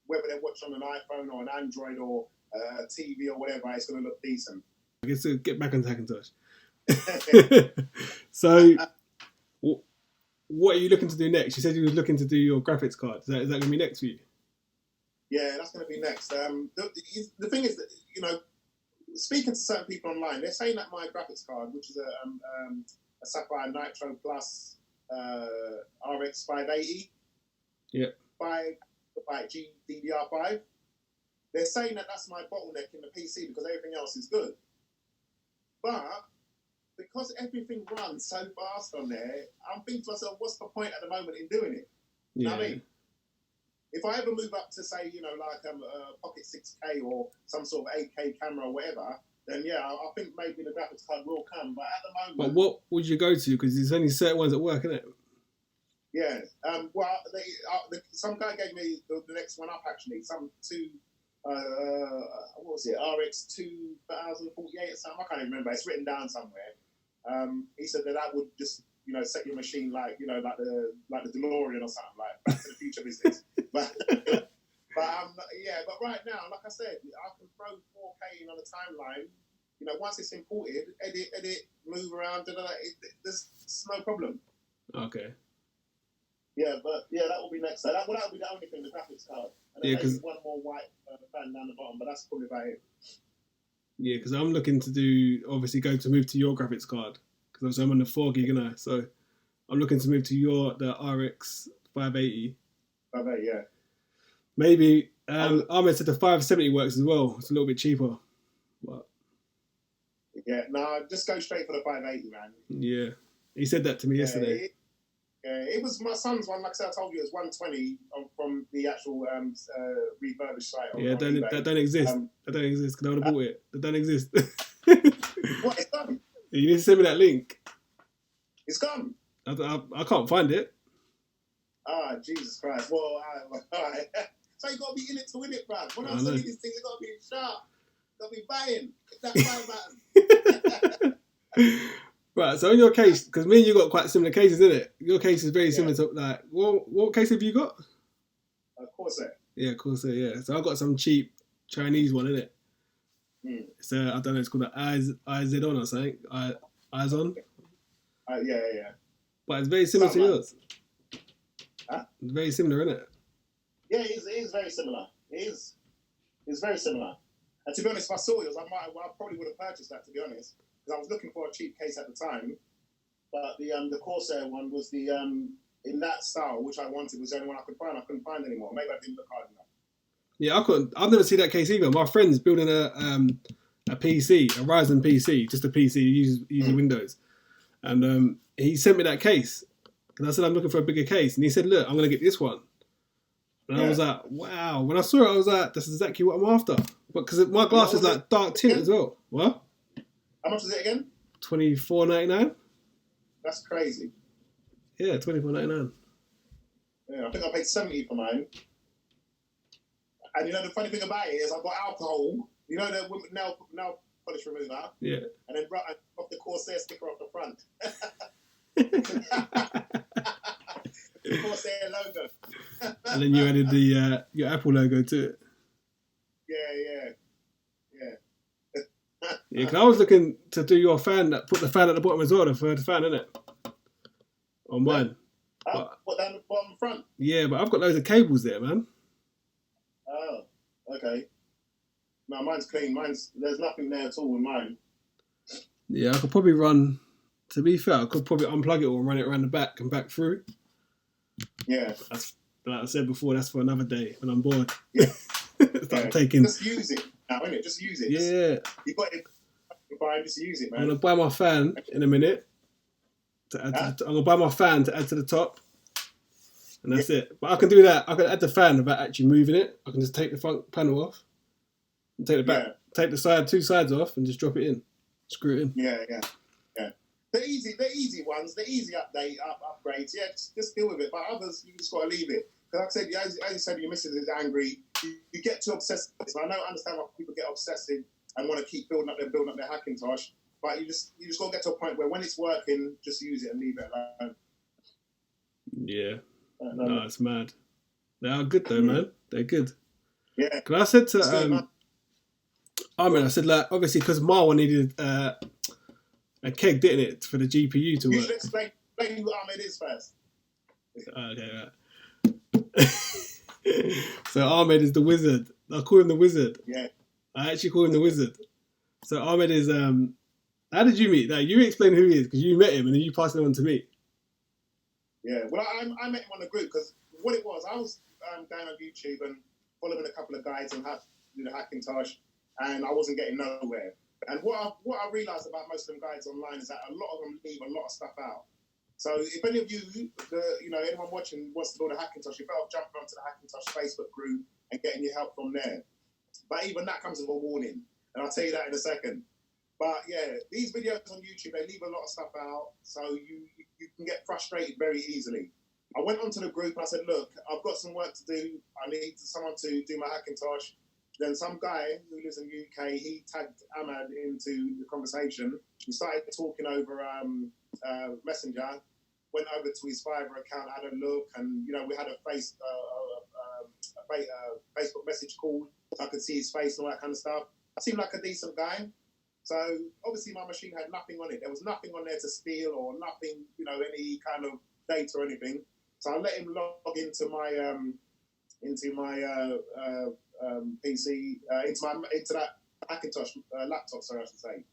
Speaker 2: whether they're watching on an iPhone or an Android or TV or whatever, it's going to look decent.
Speaker 1: I guess to get back on Hackintosh. So, what are you looking to do next? You said you were looking to do your graphics card. Is that going to be next for you?
Speaker 2: Yeah, that's going to be next. The thing is that, you know, speaking to certain people online, they're saying that my graphics card, which is a Sapphire Nitro Plus RX 580,
Speaker 1: yeah,
Speaker 2: 5 GDDR5, they're saying that that's my bottleneck in the PC because everything else is good. But because everything runs so fast on there, I'm thinking to myself, what's the point at the moment in doing it? You know what I mean? If I ever move up to, say, you know, like a Pocket 6K or some sort of 8K camera or whatever, then yeah, I think maybe the graphics card will come. But at the moment...
Speaker 1: But what would you go to? Because there's only certain ones that work, isn't it?
Speaker 2: Yeah. Well, some guy gave me the next one up, actually. Some what was it? RX 2048 or something. I can't even remember. It's written down somewhere. He said that would just, you know, set your machine like, you know, like the DeLorean or something, like Back to the Future business. But yeah, but right now, like I said, I can throw 4K in on the timeline. You know, once it's imported, edit, move around, there's no problem.
Speaker 1: Okay.
Speaker 2: Yeah, but yeah, that will be next. That will be the only thing, the graphics card. And then maybe one more white fan down the bottom, but that's probably about it.
Speaker 1: Yeah, because I'm looking to move to your graphics card. Because I'm on the 4 gig, and so I'm looking to move to the RX 580.
Speaker 2: 580, yeah.
Speaker 1: Maybe Ahmed said the 570 works as well. It's a little bit cheaper. But
Speaker 2: yeah, no, just go straight for the 580, man.
Speaker 1: Yeah, he said that to me yesterday.
Speaker 2: It was my son's one. Like I said, I told you, it was 120 from the actual refurbished site.
Speaker 1: Yeah, that don't exist. That don't exist because I would have bought it. That don't exist.
Speaker 2: What? It's gone.
Speaker 1: You need to send me that link.
Speaker 2: It's gone.
Speaker 1: I can't find it.
Speaker 2: Ah, Jesus Christ. Well, all right. So you got to be in it to win it, bruv. When I'm selling these things, you got to be sharp. You got to be buying. Hit that buy button.
Speaker 1: Right, so in your case, because me and you got quite similar cases, isn't it? Your case is very similar to, like, what case have you got?
Speaker 2: Corsair.
Speaker 1: Yeah, Corsair, yeah. So I got some cheap Chinese one, innit? It's I don't know, it's called the IZ-ON or something. IZ-ON?
Speaker 2: Yeah.
Speaker 1: But it's very similar to yours.
Speaker 2: Huh?
Speaker 1: It's very similar, isn't it?
Speaker 2: Yeah, it is very similar. It is. It's very similar. And to be honest, if I saw yours, I probably would have purchased that, to be honest. Because I was looking for a cheap case at the time, but the Corsair one was the in that style which I wanted, was the only one I could find. I couldn't find anymore. Maybe I didn't look hard enough. Yeah, I couldn't. I've never seen that case either. My friend's building a PC, a Ryzen PC, just a PC using Windows, and he sent me that case, and I said I'm looking for a bigger case, and he said, look, I'm gonna get this one, and I was like, wow. When I saw it, I was like, that's exactly what I'm after, but because my glass is like dark tint as well. What? How much is it again? $24.99. That's crazy. Yeah, $24.99. Yeah, I think I paid $70 for mine. And you know the funny thing about it is I got alcohol. You know the nail polish remover. Yeah. And then off the Corsair sticker off the front. The Corsair logo. And then you added the your Apple logo to it. Yeah. Yeah, because I was looking to do your fan, put the fan at the bottom as well, the third fan, innit? On mine. What, down the bottom front? Yeah, but I've got loads of cables there, man. Oh, okay. No, mine's clean. There's nothing there at all with mine. Yeah, I could probably to be fair, I could probably unplug it all and run it around the back and back through. Yeah. That's, like I said before, that's for another day when I'm bored. Yeah. Taking... Just use it now, innit? Just use it. Yeah. You got it. Just use it, man. I'm going to buy my fan in a minute. I'm going to buy my fan to add to the top. And that's it. But I can do that. I can add the fan without actually moving it. I can just take the front panel off. And take the back. Yeah. Take the two sides off and just drop it in. Screw it in. Yeah. The easy ones, the easy upgrades, just deal with it. But others, you just got to leave it. Because like I said, as you said, your missus is angry. You get too obsessive. So I don't understand why people get obsessive and want to keep building up their Hackintosh. But you just got to get to a point where when it's working, just use it and leave it alone. Yeah. No, it's mad. They are good though, man. They're good. Yeah. Because I said to
Speaker 1: I said, like, obviously, because Marwan needed a keg, didn't it, for the GPU to
Speaker 2: You
Speaker 1: work?
Speaker 2: should explain who Ahmed is first.
Speaker 1: Okay, right. So Ahmed is the wizard. I call him the wizard.
Speaker 2: Yeah.
Speaker 1: I actually call him the wizard. So Ahmed is how did you meet? Like, you explain who he is because you met him and then you passed it on to me.
Speaker 2: Yeah. Well, I met him on the group because what it was, I was going on YouTube and following a couple of guides on how to do the Hackintosh, and I wasn't getting nowhere. And what I realised about most of them guides online is that a lot of them leave a lot of stuff out. So if any of you, anyone watching wants to build a Hackintosh, you better jump onto the Hackintosh Facebook group and getting your help from there. But even that comes with a warning, and I'll tell you that in a second. But yeah, these videos on YouTube, they leave a lot of stuff out, so you can get frustrated very easily. I went onto the group and I said, look, I've got some work to do. I need someone to do my Hackintosh. Then some guy who lives in the UK, he tagged Ahmad into the conversation. We started talking over Messenger, went over to his Fiverr account, had a look, and we had a Facebook message call, so I could see his face and all that kind of stuff. Seemed like a decent guy. So obviously my machine had nothing on it. There was nothing on there to steal or nothing, any kind of data or anything. So I let him log into my PC, into that Hackintosh laptop, sorry, I should say.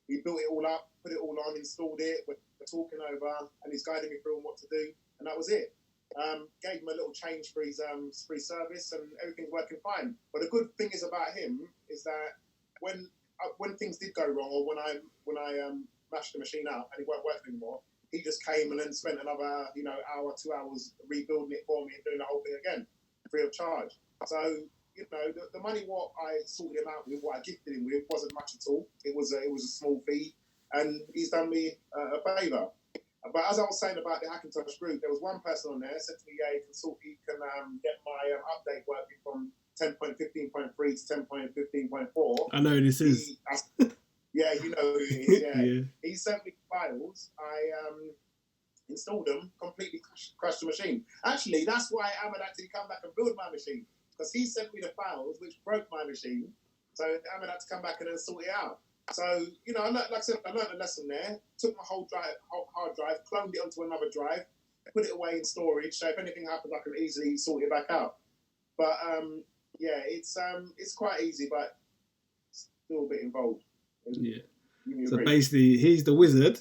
Speaker 2: He built it all up, put it all on, installed it. We're talking over, and he's guiding me through on what to do, and that was it. Gave him a little change for his free service, and everything's working fine. But the good thing is about him is that when things did go wrong, or when I mashed the machine out and it weren't working anymore, he just came and then spent another hour, 2 hours rebuilding it for me and doing the whole thing again, free of charge. So the money what I sorted him out with, what I gifted him with, wasn't much at all. It was a small fee, and he's done me a favour. But as I was saying about the Hackintosh group, there was one person on there said to me, yeah, he can get my update working from 10.15.3 to 10.15.4.
Speaker 1: I know who this is.
Speaker 2: Yeah, you know who it is. Yeah.
Speaker 1: Yeah.
Speaker 2: He sent me files. I installed them, completely crashed the machine. Actually, that's why Ahmed had to come back and build my machine, because he sent me the files which broke my machine. So Ahmed had to come back and then sort it out. So, like I said, I learned a lesson there. Took my whole hard drive, cloned it onto another drive, put it away in storage, so if anything happens, I can easily sort it back out. But yeah, it's quite easy, but still a bit involved.
Speaker 1: Yeah. So basically, he's the wizard,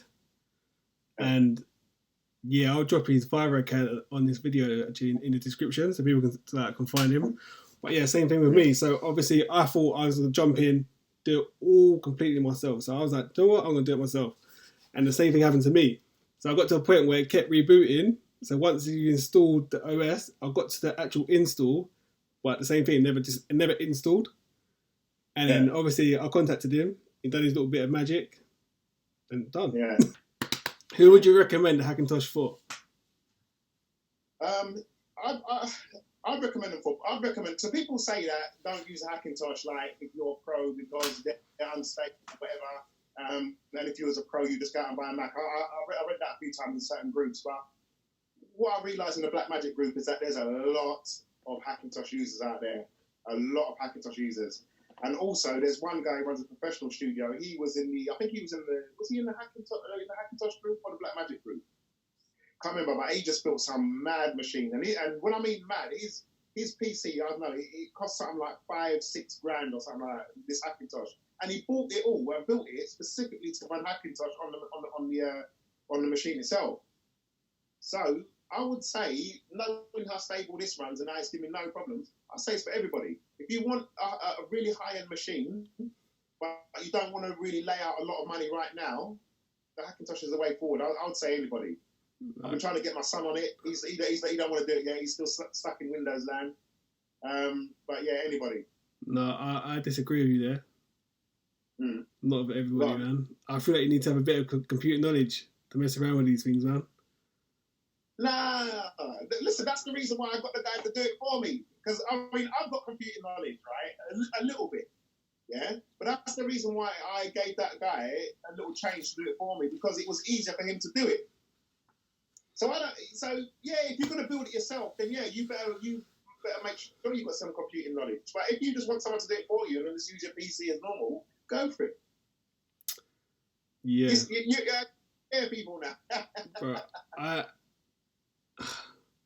Speaker 1: and yeah, I'll drop his Fiverr account on this video actually in the description, so people can find him. But yeah, same thing with me. So obviously, I thought I was gonna jump in, do it all completely myself. So I was like, you know what, I'm gonna do it myself. And the same thing happened to me. So I got to a point where it kept rebooting. So once you installed the OS, I got to the actual install, but the same thing, it never installed. And then obviously I contacted him. He done his little bit of magic, and done.
Speaker 2: Yeah.
Speaker 1: Who would you recommend the Hackintosh for?
Speaker 2: I'd recommend them for. I'd recommend. So people say that don't use a Hackintosh like if you're a pro because they're unstable or whatever. And if you was a pro, you just go out and buy a Mac. I read that a few times in certain groups, but what I realised in the Black Magic group is that there's a lot of Hackintosh users out there. A lot of Hackintosh users. And also, there's one guy who runs a professional studio. He was in the Hackintosh group or the Black Magic group? Can't remember, but he just built some mad machine. And when I mean mad, his PC, I don't know, it cost something like $5-6 grand or something like that, this Hackintosh. And he bought it all and built it specifically to run Hackintosh on the machine itself. So I would say, knowing how stable this runs and how it's giving no problems, I'd say it's for everybody. If you want a really high-end machine, but you don't want to really lay out a lot of money right now, the Hackintosh is the way forward. I would say anybody. I've been trying to get my son on it. He don't want to do it yet. He's still stuck in Windows land. But yeah, anybody.
Speaker 1: No, I disagree with you there. Not for everybody, man. I feel like you need to have a bit of computer knowledge to mess around with these things, man.
Speaker 2: Nah, listen, that's the reason why I got the guy to do it for me. Because, I mean, I've got computer knowledge, right? A little bit, yeah? But that's the reason why I gave that guy a little change to do it for me, because it was easier for him to do it. So, yeah, if you're going to build it yourself, then, yeah, you better make sure you've got some computing knowledge. But if you just want someone to do it for you and then just use your PC as normal, go for it.
Speaker 1: Yeah.
Speaker 2: You people now.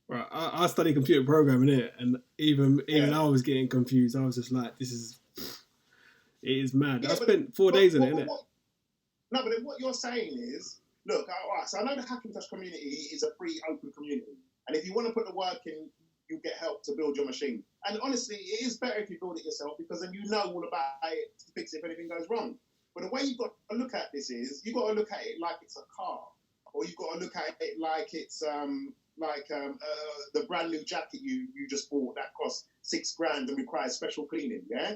Speaker 1: I study computer programming here, and even I was getting confused. I was just like, it is mad. I spent 4 days in it, innit?
Speaker 2: No, but what you're saying is, look, all right, so I know the Hackintosh community is a free, open community. And if you want to put the work in, you get help to build your machine. And honestly, it is better if you build it yourself because then you know all about it to fix it if anything goes wrong. But the way you've got to look at this is, you've got to look at it like it's a car. Or you've got to look at it like it's the brand new jacket you just bought that costs $6,000 and requires special cleaning, yeah?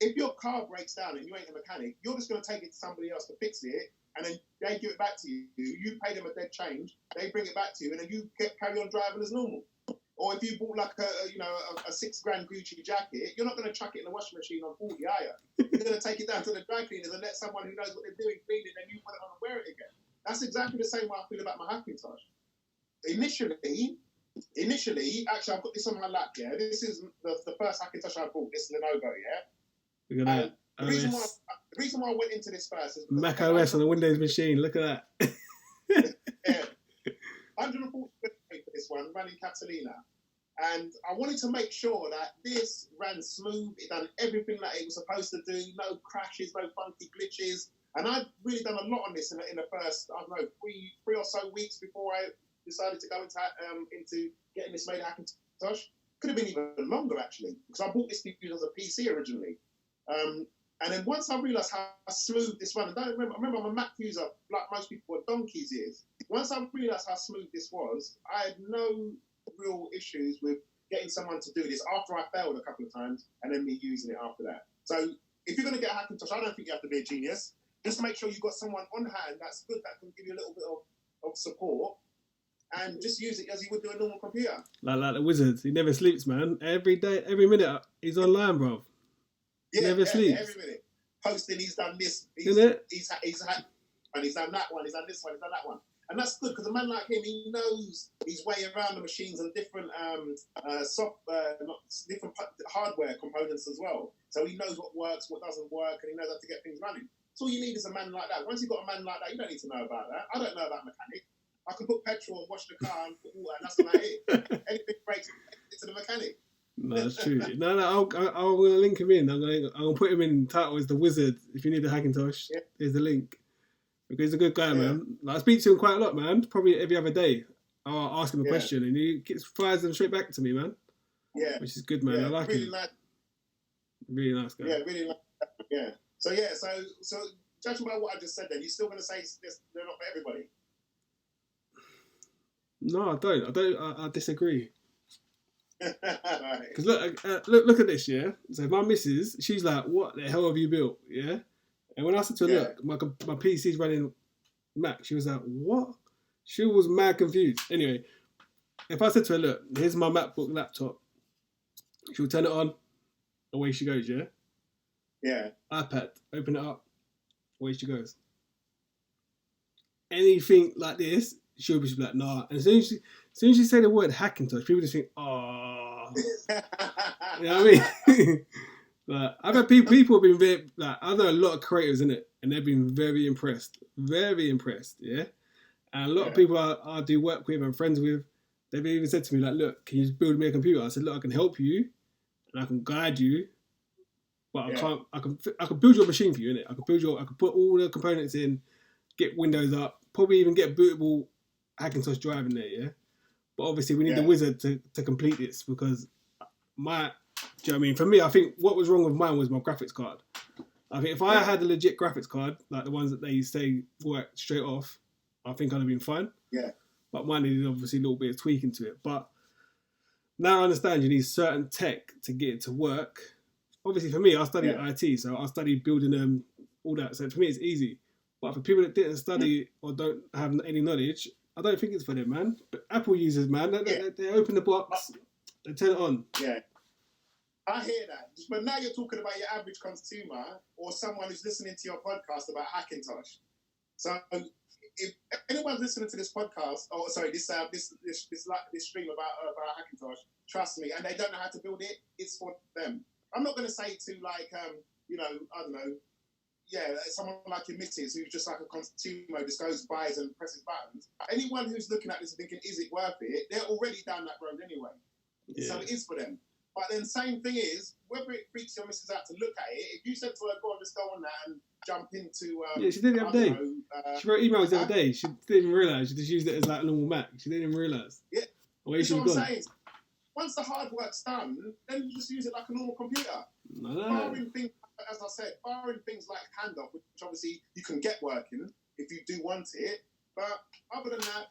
Speaker 2: If your car breaks down and you ain't a mechanic, you're just going to take it to somebody else to fix it, and then they give it back to you. You pay them a dead change, they bring it back to you, and then you carry on driving as normal. Or if you bought like a $6,000 Gucci jacket, you're not going to chuck it in the washing machine on 40, are you? You're going to take it down to the dry cleaners and let someone who knows what they're doing clean it, and you put it on and wear it again. That's exactly the same way I feel about my Hackintosh. Initially, actually, I've got this on my lap, yeah? This is the first Hackintosh I bought, this Lenovo, yeah?
Speaker 1: Look at that.
Speaker 2: The reason why I went into this first is
Speaker 1: Mac OS on the Windows machine. Look at that.
Speaker 2: Yeah, 140 quid for this one, running Catalina, and I wanted to make sure that this ran smooth. It done everything that it was supposed to do. No crashes, no funky glitches, and I've really done a lot on this in the first, I don't know, three or so weeks before I decided to go into getting this made at Hackintosh. Could have been even longer actually, because I bought this computer as a PC originally. And then once I realised how smooth this one, I remember I'm a Mac user, like most people are donkey's ears. Once I realised how smooth this was, I had no real issues with getting someone to do this after I failed a couple of times and then me using it after that. So if you're going to get a Hackintosh, I don't think you have to be a genius. Just make sure you've got someone on hand that's good, that can give you a little bit of support, and just use it as you would do a normal computer.
Speaker 1: Like the wizard. He never sleeps, man. Every day, every minute, he's online, bro.
Speaker 2: Yeah,
Speaker 1: never sleeps.
Speaker 2: Every minute. Posting, he's done this.
Speaker 1: He's done
Speaker 2: that one. He's done this one. He's done that one. And that's good because a man like him, he knows his way around the machines and different different hardware components as well. So he knows what works, what doesn't work, and he knows how to get things running. So all you need is a man like that. Once you've got a man like that, you don't need to know about that. I don't know about mechanic. I can put petrol and wash the car and put water, and that's about it. Anything breaks, it's to the mechanic.
Speaker 1: No, that's true. No, I'm gonna link him in. I'm gonna put him in title as the wizard. If you need a Hackintosh, Here's the link. Because he's a good guy, man. Like, I speak to him quite a lot, man. Probably every other day. I'll ask him a question and he fires them straight back to me, man. Yeah, which is good, man. I like him. Really nice guy.
Speaker 2: Yeah, really nice. Yeah. So judging by what I just said, then you're still gonna say they're not for everybody.
Speaker 1: No, I don't. I disagree. Because look at this, yeah. So my missus, she's like, "What the hell have you built?" Yeah. And when I said to her, "Look, my PC's running Mac," she was like, "What?" She was mad confused. Anyway, if I said to her, "Look, here's my MacBook laptop," she'll turn it on. Away she goes. Yeah.
Speaker 2: Yeah.
Speaker 1: iPad, open it up. Away she goes. Anything like this, she'll be like, "Nah." And as soon as she say the word Hackintosh, people just think, "Oh," you know what I mean? Like, I've had people have been very, like, I know a lot of creators in it, and they've been very impressed, yeah. And a lot of people I do work with and friends with, they've even said to me like, "Look, can you build me a computer?" I said, "Look, I can help you, and I can guide you, but I can't. I can build your machine for you, innit? I can put all the components in, get Windows up, probably even get bootable Hackintosh drive in there, yeah. But obviously we need the wizard to complete this because do you know what I mean? For me, I think what was wrong with mine was my graphics card. I think if I had a legit graphics card, like the ones that they say work straight off, I think I'd have been fine.
Speaker 2: Yeah.
Speaker 1: But mine needed obviously a little bit of tweaking to it. But now I understand you need certain tech to get it to work. Obviously for me, I studied IT, so I studied building all that. So for me, it's easy. But for people that didn't study or don't have any knowledge, I don't think it's for them, man. But Apple users, man, they open the box, they turn it on.
Speaker 2: Yeah. I hear that. But now you're talking about your average consumer or someone who's listening to your podcast about Hackintosh. So if anyone's listening to this podcast, or sorry, this stream about Hackintosh, trust me, and they don't know how to build it, it's for them. I'm not going to say to like you know, I don't know, yeah, someone like your missus who's just like a consumer, just goes, buys and presses buttons. Anyone who's looking at this and thinking, is it worth it? They're already down that road anyway. Yeah. So it is for them. But then same thing is, whether it freaks your missus out to look at it, if you said to her, go on, just go on that and jump into...
Speaker 1: yeah, she did the other day. She wrote emails the other day. She didn't even realise. She just used it as like a normal Mac. She didn't even realise.
Speaker 2: Yeah.
Speaker 1: That's
Speaker 2: what I'm saying. Once the hard work's done, then you just use it like a normal computer. Barring things, as I said, barring things like handoff, which obviously you can get working if you do want it. But other than that...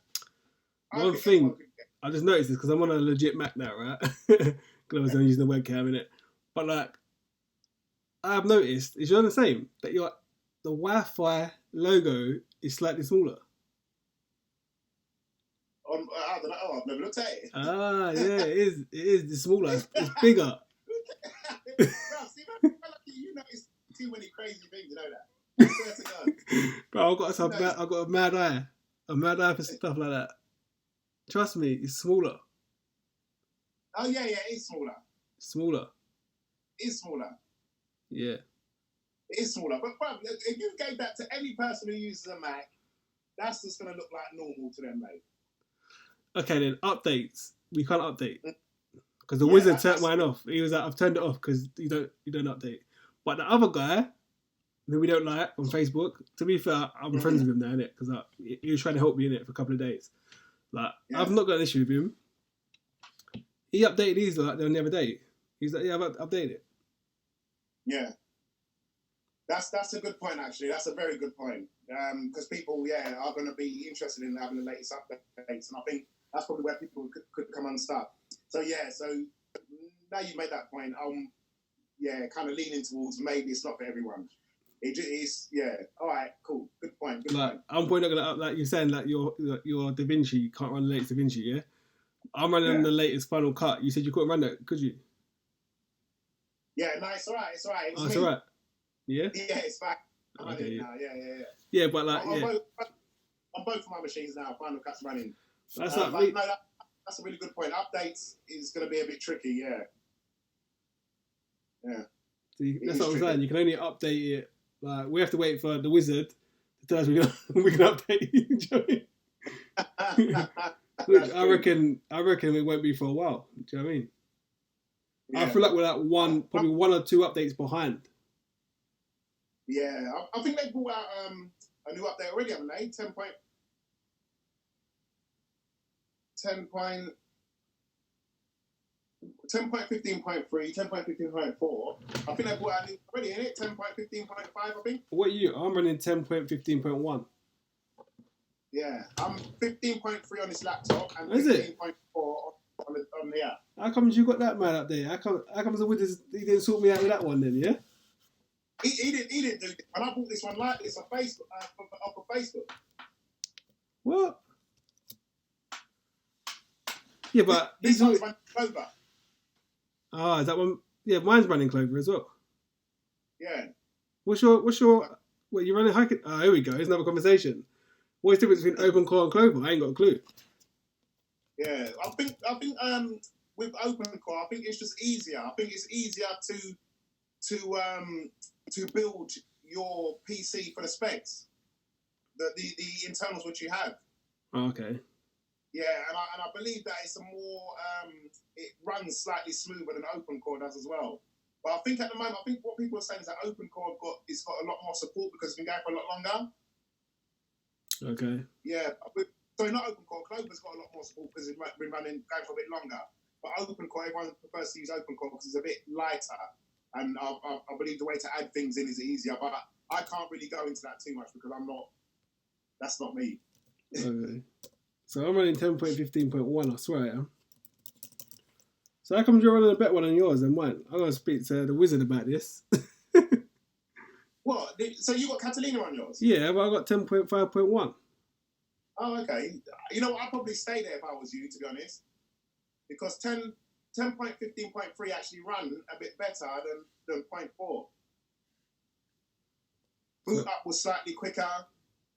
Speaker 1: One thing, I just noticed this because I'm on a legit Mac now, right? Because I was only using the webcam in it. But like, I've noticed, is you're the same, that the Wi-Fi logo is slightly smaller.
Speaker 2: I don't know, I've never looked at it.
Speaker 1: Ah, yeah, it is. It's smaller. It's bigger.
Speaker 2: Bro, see, you notice too many crazy things, you know that. I swear to God.
Speaker 1: Bro, I've got a mad eye. A mad eye for stuff like that. Trust me, it's smaller.
Speaker 2: Oh, yeah, it is smaller.
Speaker 1: Smaller.
Speaker 2: It is smaller.
Speaker 1: Yeah.
Speaker 2: It is smaller. But, bro, if you gave that to any person who uses a Mac, that's just going to look like normal to them, mate.
Speaker 1: Okay, then, updates. We can't update. Because the wizard turned mine off. He was like, I've turned it off because you don't update. But the other guy, who we don't like on Facebook, to be fair, I'm friends with him now, innit? Because he was trying to help me in it for a couple of days. Like, I've not got an issue with him. He updated these like the other day. He's like, yeah, I've updated it.
Speaker 2: Yeah. That's a good point, actually. That's a very good point. Because people, are going to be interested in having the latest updates. And I think that's probably where people could come unstuck. So, so now you've made that point, kind of leaning towards maybe it's not for everyone. It is, all right, cool. Good point.
Speaker 1: I'm probably not going to up, like you're saying, like your DaVinci, you can't run the latest DaVinci, yeah? I'm running the latest Final Cut. You said you couldn't run that, could you?
Speaker 2: Yeah, no, it's all right. It's
Speaker 1: all right. Yeah?
Speaker 2: Yeah, it's fine.
Speaker 1: Okay,
Speaker 2: now. Yeah.
Speaker 1: Yeah, but like,
Speaker 2: on both of my machines now, Final Cut's running.
Speaker 1: That's
Speaker 2: that's a really good point. Updates is going to be a bit tricky, Yeah.
Speaker 1: See, that's what I'm saying. You can only update it. Like, we have to wait for the wizard to tell us we can update you. Do you know what I mean? Which I reckon it won't be for a while. Do you know what I mean? Yeah. I feel like we're like probably one or two updates behind.
Speaker 2: Yeah, I think they brought out a new update already, haven't they? 10.15.3, 10.15.4. I think they brought out already, innit? 10.15.5, I think.
Speaker 1: What are you? I'm running 10.15.1.
Speaker 2: Yeah, I'm 15.3 on this laptop and 15.4 on the app.
Speaker 1: How comes you got that man up there? How comes the wizard he didn't sort me out with that one then? Yeah.
Speaker 2: He didn't do it. And I bought this one like this on Facebook, off of Facebook.
Speaker 1: What? Yeah, but
Speaker 2: this one's running Clover.
Speaker 1: Is that one? Yeah, mine's running Clover as well.
Speaker 2: Yeah.
Speaker 1: What's your? What you running Hackintosh? Oh, here we go. Here's another conversation. What's the difference between OpenCore and Clover? I ain't got a clue.
Speaker 2: Yeah, I think with OpenCore, I think it's just easier. I think it's easier to build your PC for the specs, the internals which you have.
Speaker 1: Oh, okay.
Speaker 2: Yeah, and I believe that it's a more it runs slightly smoother than OpenCore does as well. But I think at the moment, what people are saying is that OpenCore has got a lot more support because it's been going for a lot longer.
Speaker 1: Okay.
Speaker 2: Yeah, sorry, not OpenCore. Clover's got a lot more support because it's been going for a bit longer. But OpenCore, everyone prefers to use OpenCore because it's a bit lighter. And I believe the way to add things in is easier. But I can't really go into that too much because that's not me.
Speaker 1: Okay. So I'm running 10.15.1, I swear I am. So how come you're running a better one than yours than mine? I'm going to speak to the wizard about this.
Speaker 2: What? So you got Catalina on yours?
Speaker 1: Yeah, but I got 10.5.1.
Speaker 2: Oh, okay. You know what? I'd probably stay there if I was you, to be honest. Because 10.15.3 actually run a bit better than 0.4. Boot up was slightly quicker.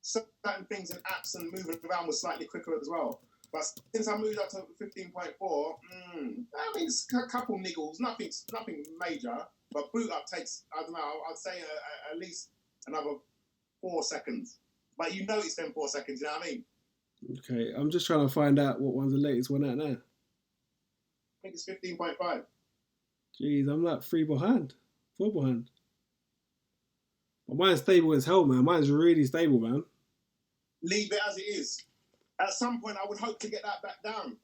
Speaker 2: certain things in apps and moving around was slightly quicker as well. But since I moved up to 15.4, I mean, it's a couple niggles, nothing major. But boot up takes, I don't know, I'd say at least another 4 seconds. But you notice them 4 seconds, you know what I mean?
Speaker 1: Okay, I'm just trying to find out what one's the latest one out now.
Speaker 2: I think it's 15.5.
Speaker 1: Jeez, I'm like 4 behind. But mine's stable as hell, man. Mine's really stable, man.
Speaker 2: Leave it as it is. At some point, I would hope to get that back down.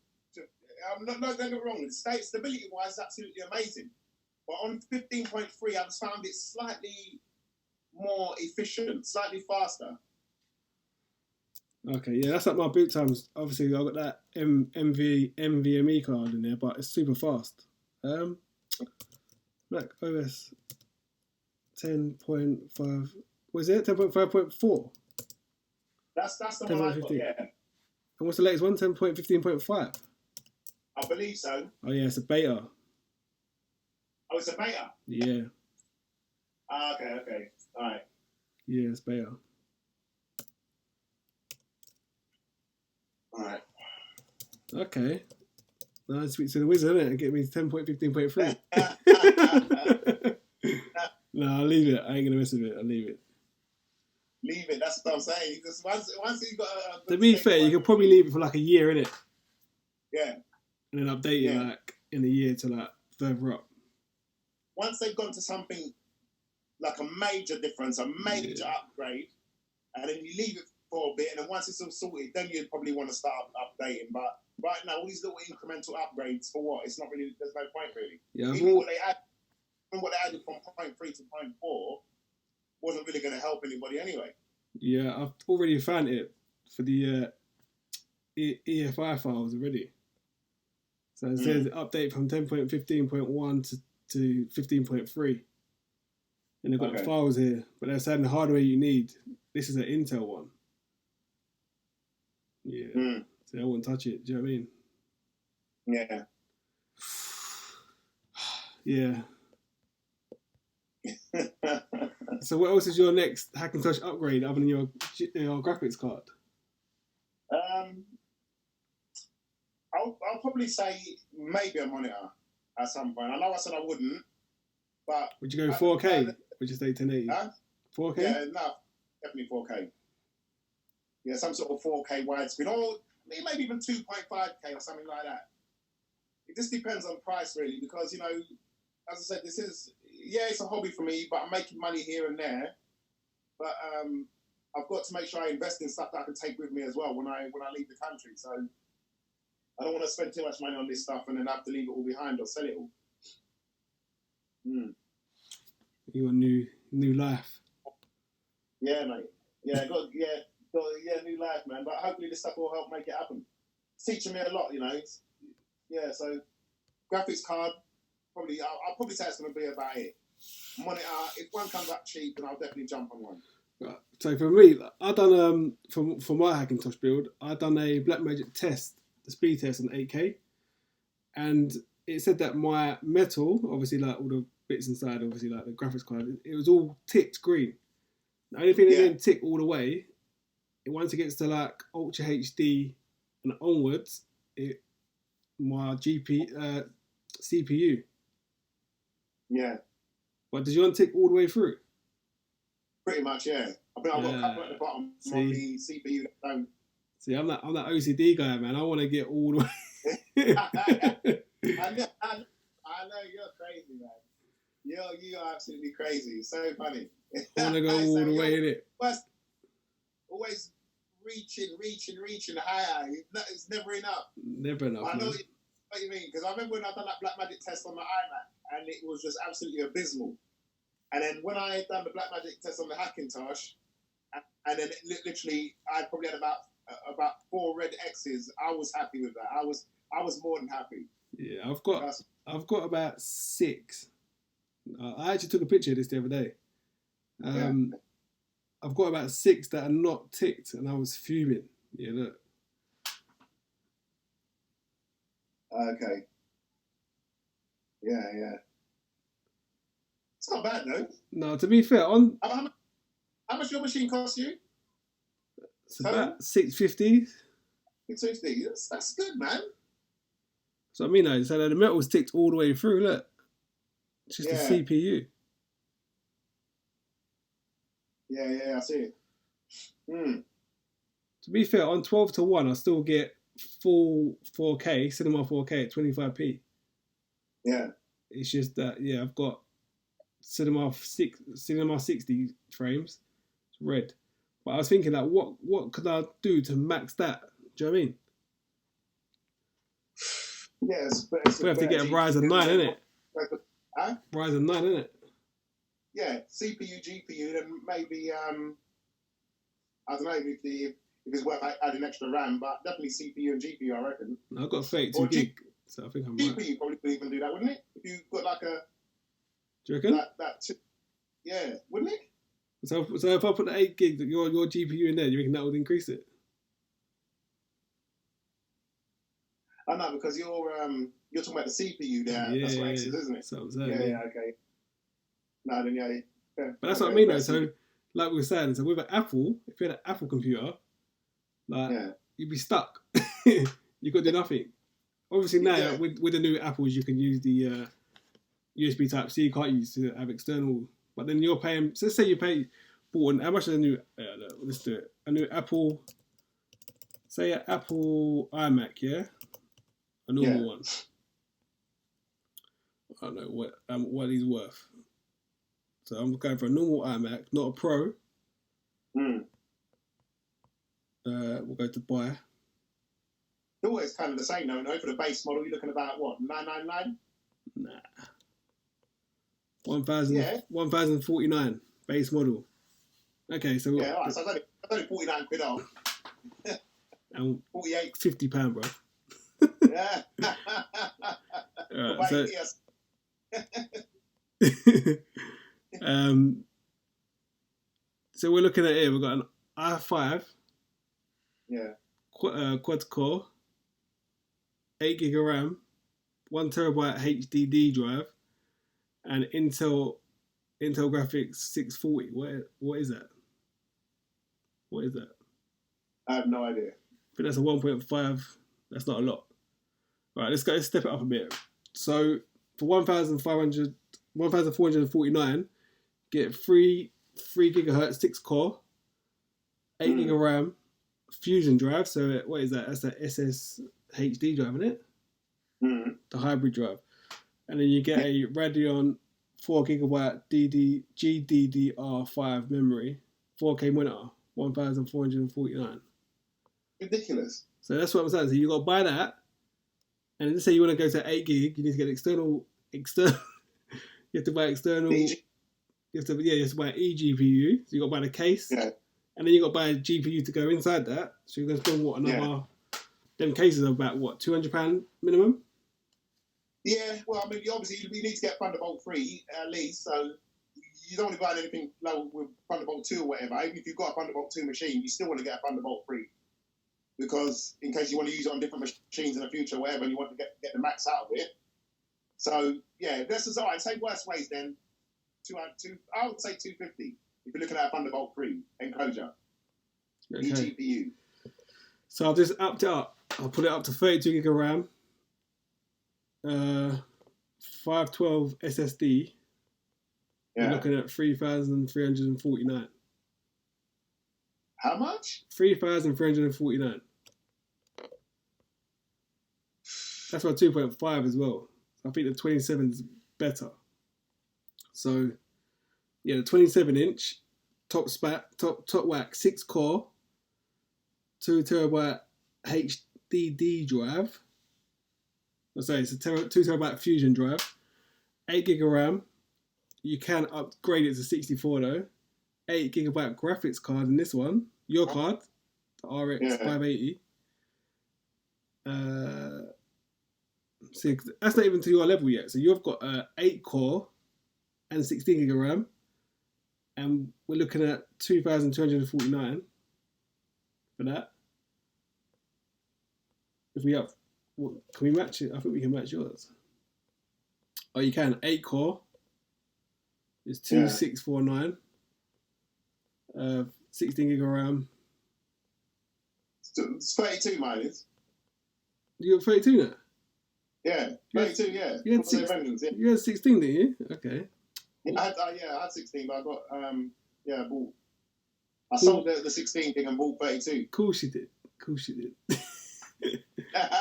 Speaker 2: Don't get me wrong. Stability-wise, is absolutely amazing. But on 15.3, I just found it slightly more efficient, slightly faster.
Speaker 1: Okay, yeah, that's like my boot times. Obviously, I've got that NVMe card in there, but it's super fast. Mac OS 10.5. Was it 10.5.4?
Speaker 2: That's the one I got, yeah.
Speaker 1: And what's the latest one? 10.15.5?
Speaker 2: I believe so.
Speaker 1: Oh, yeah, it's a beta.
Speaker 2: Oh, it's a beta?
Speaker 1: Yeah.
Speaker 2: Okay. All right.
Speaker 1: Yeah, it's beta.
Speaker 2: All right.
Speaker 1: Okay. Now I speak to the wizard, innit? And get me 10.15.3. No, I'll leave it. I ain't going to mess with it. I'll leave it.
Speaker 2: Leave it. That's what I'm saying. Because once you got
Speaker 1: to be fair, you could probably leave it for like a year, innit?
Speaker 2: Yeah.
Speaker 1: And then update it like in a year to like further up.
Speaker 2: Once they've gone to something like a major difference, a major upgrade, and then you leave it for a bit, and then once it's all sorted, then you'd probably want to start updating. But right now, all these little incremental upgrades for what? It's not really. There's no point really.
Speaker 1: Yeah.
Speaker 2: Even what they added from 0.3 to 0.4 wasn't really going to help anybody anyway. Yeah,
Speaker 1: I've already found it for the EFI files already. So it says update from 10.15.1 to 15.3. And they've got the files here, but they're saying the hardware you need. This is an Intel one. Yeah. So I wouldn't touch it. Do you know what I mean?
Speaker 2: Yeah.
Speaker 1: Yeah. So what else is your next Hackintosh upgrade other than your graphics card?
Speaker 2: I'll probably say maybe a monitor at some point. I know I said I wouldn't, but
Speaker 1: would you go 4K? Would you say 1080? 4K?
Speaker 2: Yeah, no, definitely 4K. Yeah, some sort of 4K widescreen, or maybe even 2.5K or something like that. It just depends on price, really, because as I said, this is it's a hobby for me, but I'm making money here and there. But I've got to make sure I invest in stuff that I can take with me as well when I leave the country. So I don't want to spend too much money on this stuff and then have to leave it all behind or sell it all.
Speaker 1: Your new life.
Speaker 2: Yeah, mate. Yeah, got new life, man. But hopefully this stuff will help make it happen. It's teaching me a lot, So graphics card, I'll probably say it's going to be about it. Monitor, if one comes up cheap, then I'll definitely jump on one.
Speaker 1: Right. So for me, I done for my Hackintosh build, I done a Blackmagic test, the speed test on 8K, and it said that my metal, obviously like all the bits inside, obviously like the graphics card, it was all ticked green. The only thing that didn't tick all the way, once it gets to like Ultra HD and onwards, my CPU.
Speaker 2: Yeah.
Speaker 1: But did you untick all the way through?
Speaker 2: Pretty much, yeah. I've got a couple at the bottom on the CPU that don't.
Speaker 1: See, I'm that OCD guy, man. I want to get all the way.
Speaker 2: I know you're crazy, man. You are absolutely crazy. It's so funny.
Speaker 1: I want to go all the way in it.
Speaker 2: Always reaching higher. It's never enough.
Speaker 1: Never enough.
Speaker 2: I know what you mean, because I remember when I done that Blackmagic test on the iMac, and it was just absolutely abysmal. And then when I done the Blackmagic test on the Hackintosh, and then literally I probably had about 4 red X's. I was happy with that. I was more than happy.
Speaker 1: Yeah, I've got about 6. I actually took a picture of this the other day. I've got about 6 that are not ticked, and I was fuming. Yeah, look.
Speaker 2: Okay. Yeah. It's not bad though.
Speaker 1: No, to be fair,
Speaker 2: how much your machine cost you?
Speaker 1: It's about 650.
Speaker 2: 650. That's good, man.
Speaker 1: So I mean, though, so the metal's ticked all the way through. Look, it's just the CPU.
Speaker 2: Yeah, I see it.
Speaker 1: To be fair, on 12:1, I still get full 4K, cinema 4K at 25p.
Speaker 2: Yeah.
Speaker 1: It's just that, I've got cinema 60 frames. It's red. But I was thinking, like, what could I do to max that? Do you know what I mean?
Speaker 2: Yeah,
Speaker 1: we have to get a Ryzen 9, innit?
Speaker 2: Huh?
Speaker 1: Ryzen 9, innit?
Speaker 2: Yeah, CPU, GPU, then maybe, I don't know if it's worth adding extra RAM, but definitely CPU and GPU, I reckon.
Speaker 1: I've got 32 gig, so I think I'm right.
Speaker 2: GPU probably could even do that, wouldn't it? If you got like a...
Speaker 1: Do you reckon?
Speaker 2: Yeah, wouldn't it?
Speaker 1: So if I put the 8 gig, your GPU in there, do you reckon that would increase it?
Speaker 2: I know, because you're talking about the CPU there. Yeah, that's what X is, isn't it?
Speaker 1: So yeah,
Speaker 2: okay. No, then yeah.
Speaker 1: But that's what I mean, though. So, like we were saying, so with an Apple, if you had an Apple computer, you'd be stuck. You could do nothing. Obviously now, with the new Apples, you can use the USB Type-C. You can't use to have external. But then you're paying. So let's say you bought how much is a new? Let's do it. A new Apple. Say an Apple iMac, yeah. A normal one. I don't know what he's worth. So I'm going for a normal iMac, not a Pro. We'll go to buy.
Speaker 2: It's always kind of the same, though. No, for the base model, you're looking about what, 999?
Speaker 1: Nah. 1,049 base model. Okay, so
Speaker 2: all right. So it's only 49 quid off.
Speaker 1: And
Speaker 2: 48.
Speaker 1: £50, bro.
Speaker 2: Yeah.
Speaker 1: Right, so, so we're looking at here. We've got an i5.
Speaker 2: Yeah.
Speaker 1: Quad core. 8 gig of RAM. 1 terabyte HDD drive. And Intel graphics 640. What is that? What is that?
Speaker 2: I have no idea.
Speaker 1: I think that's a 1.5. That's not a lot. Right, let's step it up a bit. So for 1,449, get 3 gigahertz 6 core, 8 gig of RAM, Fusion drive. So what is that? That's the SSHD drive, isn't it? The hybrid drive. And then you get a Radeon 4 gigabyte GDDR5 memory, 4K monitor, 1,449.
Speaker 2: Ridiculous.
Speaker 1: So that's what I'm saying. So you got to buy that. And let's say you want to go to 8 gig, you need to get external. You have to buy external. You have to buy eGPU. So you got to buy the case.
Speaker 2: Yeah.
Speaker 1: And then you got to buy a GPU to go inside that. So you're going to spend another. Them cases are about £200 minimum.
Speaker 2: Yeah, well, I mean, obviously you need to get Thunderbolt 3 at least, so you don't want to buy anything low with Thunderbolt 2 or whatever. Even if you've got a Thunderbolt 2 machine, you still want to get a Thunderbolt 3. Because in case you want to use it on different machines in the future or whatever, and you want to get the max out of it. So, yeah, this is all right. Say worst ways then, I would say 250 if you're looking at a Thunderbolt 3 enclosure.
Speaker 1: Okay.
Speaker 2: eGPU.
Speaker 1: So I've just upped it up. I'll put it up to 32 gig of RAM. 512 SSD.
Speaker 2: Yeah.
Speaker 1: We're looking at 3,349.
Speaker 2: How much?
Speaker 1: 3,349. That's my 2.5 as well. I think the 27 is better. So, yeah, the 27-inch top whack 6 core, 2 terabyte HDD drive. It's a 2 terabyte Fusion drive, 8 gig of RAM. You can upgrade it to 64 though. 8 gigabyte graphics card in this one. Your card, the RX 580. See, that's not even to your level yet. So you've got 8 core and 16 gig of RAM, and we're looking at 2,249 for that. If we up, can we match it? I think we can match yours. Oh, you can. 8 core is 2,649. 16 gig of RAM.
Speaker 2: It's 32 mine is.
Speaker 1: You got 32 now?
Speaker 2: Yeah, 32. Yeah.
Speaker 1: You had 16, didn't you? Okay.
Speaker 2: Yeah, I had 16, but I got I bought. I sold the 16 thing and bought 32.
Speaker 1: Of course you did.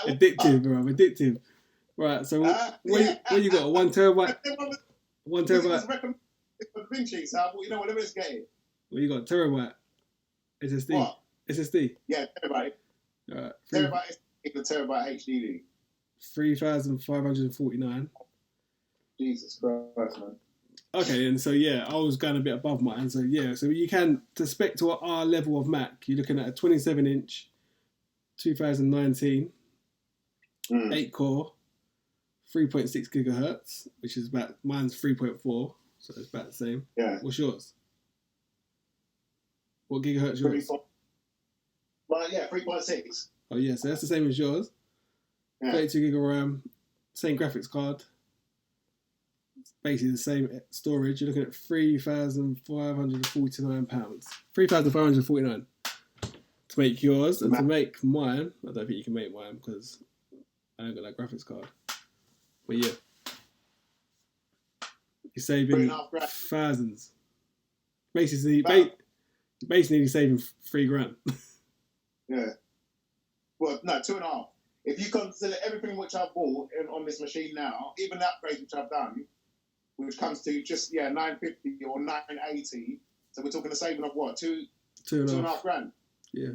Speaker 1: Addictive, bro. Addictive. Right. So what you got? A 1 terabyte. 1 terabyte.
Speaker 2: It's for the Vinci, so I thought, you know what? Let me just get it.
Speaker 1: What you got? Terabyte. SSD.
Speaker 2: What?
Speaker 1: SSD.
Speaker 2: Yeah, terabyte.
Speaker 1: All right.
Speaker 2: Terabyte is the terabyte HDD.
Speaker 1: 3,549.
Speaker 2: Jesus Christ, man.
Speaker 1: Okay, and so I was going a bit above mine. So so you can, to spec to our level of Mac, you're looking at a 27-inch, 2019, 8 core, 3.6 gigahertz, which is about, mine's 3.4, so it's about the same.
Speaker 2: Yeah.
Speaker 1: What's yours? What gigahertz yours?
Speaker 2: Well, 3.6.
Speaker 1: Oh yeah, so that's the same as yours.
Speaker 2: Yeah.
Speaker 1: 32 gig of RAM, same graphics card. It's basically the same storage. You're looking at £3,549. £3,549 to make yours, and to make mine, I don't think you can make mine because I ain't got that graphics card. But yeah, you're saving thousands. Basically saving £3,000.
Speaker 2: Yeah. Well, no, 2.5. If you consider everything which I've bought on this machine now, even the upgrades which I've done, which comes to just $950 or $980, so we're talking a saving of what, $2.5 grand?
Speaker 1: Yeah.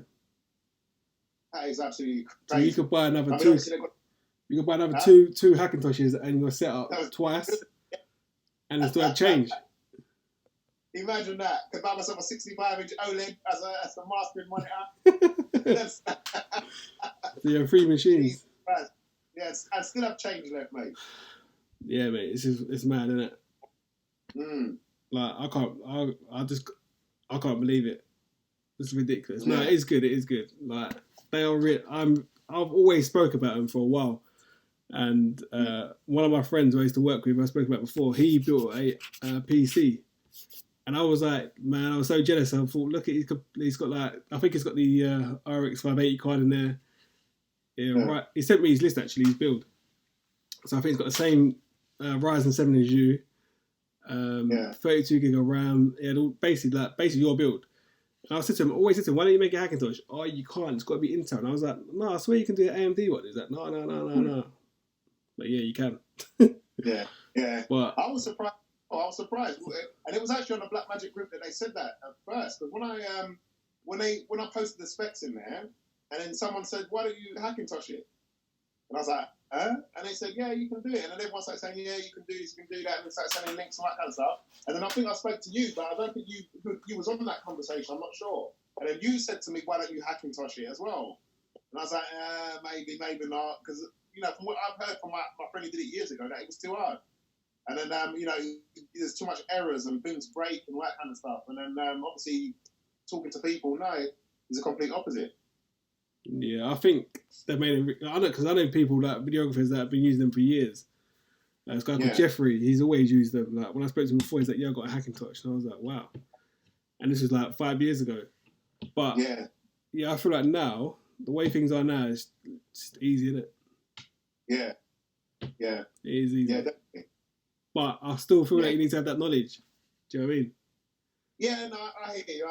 Speaker 2: That is absolutely crazy.
Speaker 1: So you could buy another two. You could buy another two Hackintoshes and your setup twice, and it's still have change.
Speaker 2: Imagine that. Could buy myself a 65-inch OLED as a mastering monitor.
Speaker 1: So you have 3 machines.
Speaker 2: Yes, I still have change left, mate.
Speaker 1: Yeah, mate. It's mad, isn't it? Like I can't believe it. It's ridiculous. No, it is good. It is good. Like they are. I've always spoke about them for a while, and one of my friends who I used to work with, I spoke about before. He built a PC. And I was like, man, I was so jealous. I thought, look, he's got like, I think he's got the RX 580 card in there. Yeah, right. He sent me his list actually, his build. So I think he's got the same Ryzen 7 as you. 32 gig of RAM. Yeah, basically your build. And I always said to him, why don't you make a Hackintosh? Oh, you can't. It's got to be Intel. And I was like, no, I swear you can do AMD. What is that? No. But yeah, you can.
Speaker 2: Yeah.
Speaker 1: But
Speaker 2: I was surprised. And it was actually on the Black Magic group that they said that at first. Because when I posted the specs in there, and then someone said, "Why don't you Hackintosh it?" And I was like, "Huh?" And they said, "Yeah, you can do it." And then everyone started saying, "Yeah, you can do this, you can do that," and they started sending links and that kind of stuff. And then I think I spoke to you, but I don't think you was on that conversation. I'm not sure. And then you said to me, "Why don't you Hackintosh it as well?" And I was like, maybe not," because from what I've heard from my friend who did it years ago, that it was too hard. And then, there's too much errors and things break and all that kind of stuff. And then, obviously, talking to people, no, it's a complete opposite.
Speaker 1: Yeah, I think they made it. I know people, like videographers that have been using them for years. This guy called Jeffrey, he's always used them. Like when I spoke to him before, he's like, "Yeah, I got a Hackintosh," and I was like, "Wow." And this was like 5 years ago. But yeah, I feel like now the way things are now, it's just easy, isn't it?
Speaker 2: Yeah.
Speaker 1: It is easy.
Speaker 2: Yeah, definitely.
Speaker 1: But I still feel like you need to have that knowledge. Do you know what I mean?
Speaker 2: Yeah, no, I hear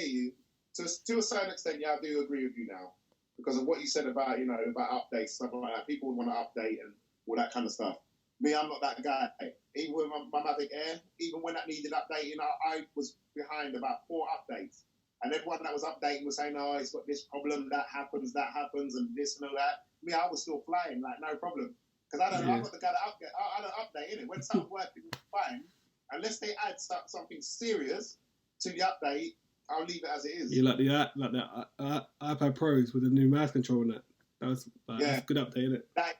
Speaker 2: you. To a certain extent, I do agree with you now. Because of what you said about, about updates, stuff like that. People would want to update and all that kind of stuff. Me, I'm not that guy. Even with my Mavic Air, even when that needed updating, I was behind about 4 updates. And everyone that was updating was saying, "Oh, it's got this problem, that happens, and this and all that." Me, I was still flying, like, no problem. Because I'm not the guy that I don't update, innit? When something's working fine, unless they add something serious to the update, I'll leave it as it is.
Speaker 1: You like the iPad Pros with the new mouse control and that. That's a good update, isn't it?
Speaker 2: That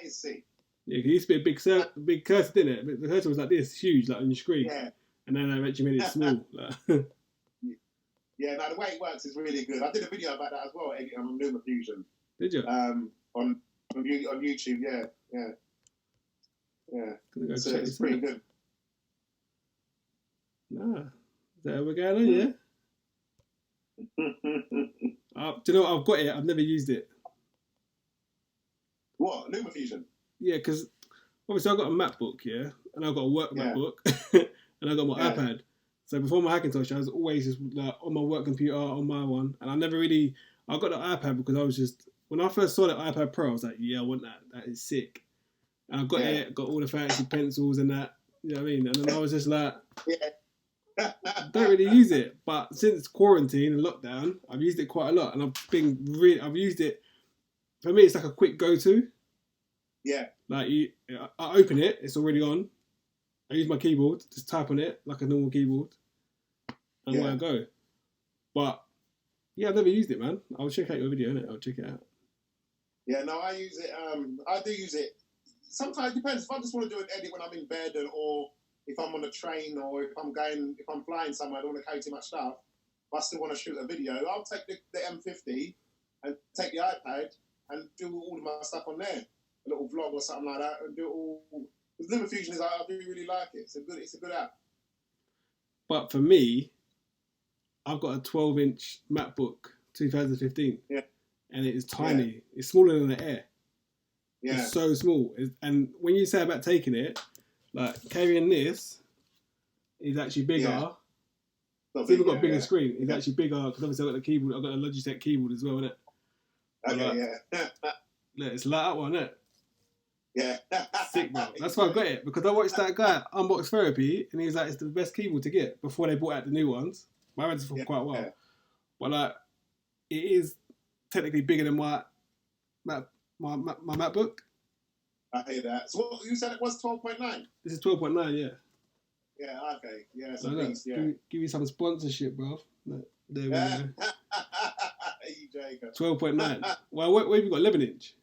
Speaker 2: is sick.
Speaker 1: Yeah, it used to be a big cursor, didn't it? But the cursor was like this, huge, like on your screen.
Speaker 2: Yeah. And
Speaker 1: then they eventually made it small.
Speaker 2: Yeah, no, the way it works is really good. I did a video about that as well, on Luma Fusion.
Speaker 1: Did you?
Speaker 2: On YouTube, yeah. So it's pretty good.
Speaker 1: Nah, is that how we're going on, yeah? Do you know what? I've got it. I've never used it.
Speaker 2: What? LumaFusion?
Speaker 1: Yeah, because obviously I've got a MacBook, yeah, and I've got a work MacBook, and I've got my iPad. So before my Hackintosh, I was always just like on my work computer, on my one, and I never really. I got the iPad because I was just when I first saw the iPad Pro, I was like, yeah, I want that. That is sick. And I got it, got all the fancy pencils and that. You know what I mean? And then I was just like, I don't really use it. But since quarantine and lockdown, I've used it quite a lot, and I've used it. For me, it's like a quick go-to.
Speaker 2: Yeah.
Speaker 1: Like I open it, it's already on. I use my keyboard, just type on it like a normal keyboard, and away I go. But yeah, I've never used it, man. I'll check out your video, innit? I'll check it out.
Speaker 2: Yeah, no, I use it. I do use it. Sometimes it depends. If I just want to do an edit when I'm in bed, or if I'm on a train, or if I'm flying somewhere, I don't want to carry too much stuff. But I still want to shoot a video. I'll take the M50 and take the iPad and do all of my stuff on there, a little vlog or something like that, and do it all. Because LumaFusion is, I do really like it. It's a good app.
Speaker 1: But for me, I've got a 12-inch MacBook, 2015.
Speaker 2: Yeah.
Speaker 1: And it is tiny. Yeah. It's smaller than the Air.
Speaker 2: Yeah.
Speaker 1: It's so small. And when you say about taking it, like carrying this is actually bigger. Yeah. It's even got a bigger screen. It's actually bigger because obviously I've got the keyboard. I've got a Logitech keyboard as well, innit?
Speaker 2: Okay,
Speaker 1: Look, it's light up one, isn't it?
Speaker 2: Yeah.
Speaker 1: Sick, bro. That's why I got it, because I watched that guy Unbox Therapy, and he was like, it's the best keyboard to get before they brought out the new ones. I had it for quite a while. Yeah. But like, it is technically bigger than my MacBook.
Speaker 2: I hear that. So what, you said it was 12.9?
Speaker 1: This is 12.9, yeah.
Speaker 2: Yeah, okay. Yeah, so nice,
Speaker 1: give you some sponsorship, bro. There we go.
Speaker 2: You joker.
Speaker 1: 12.9. Well, what have you got? 11-inch?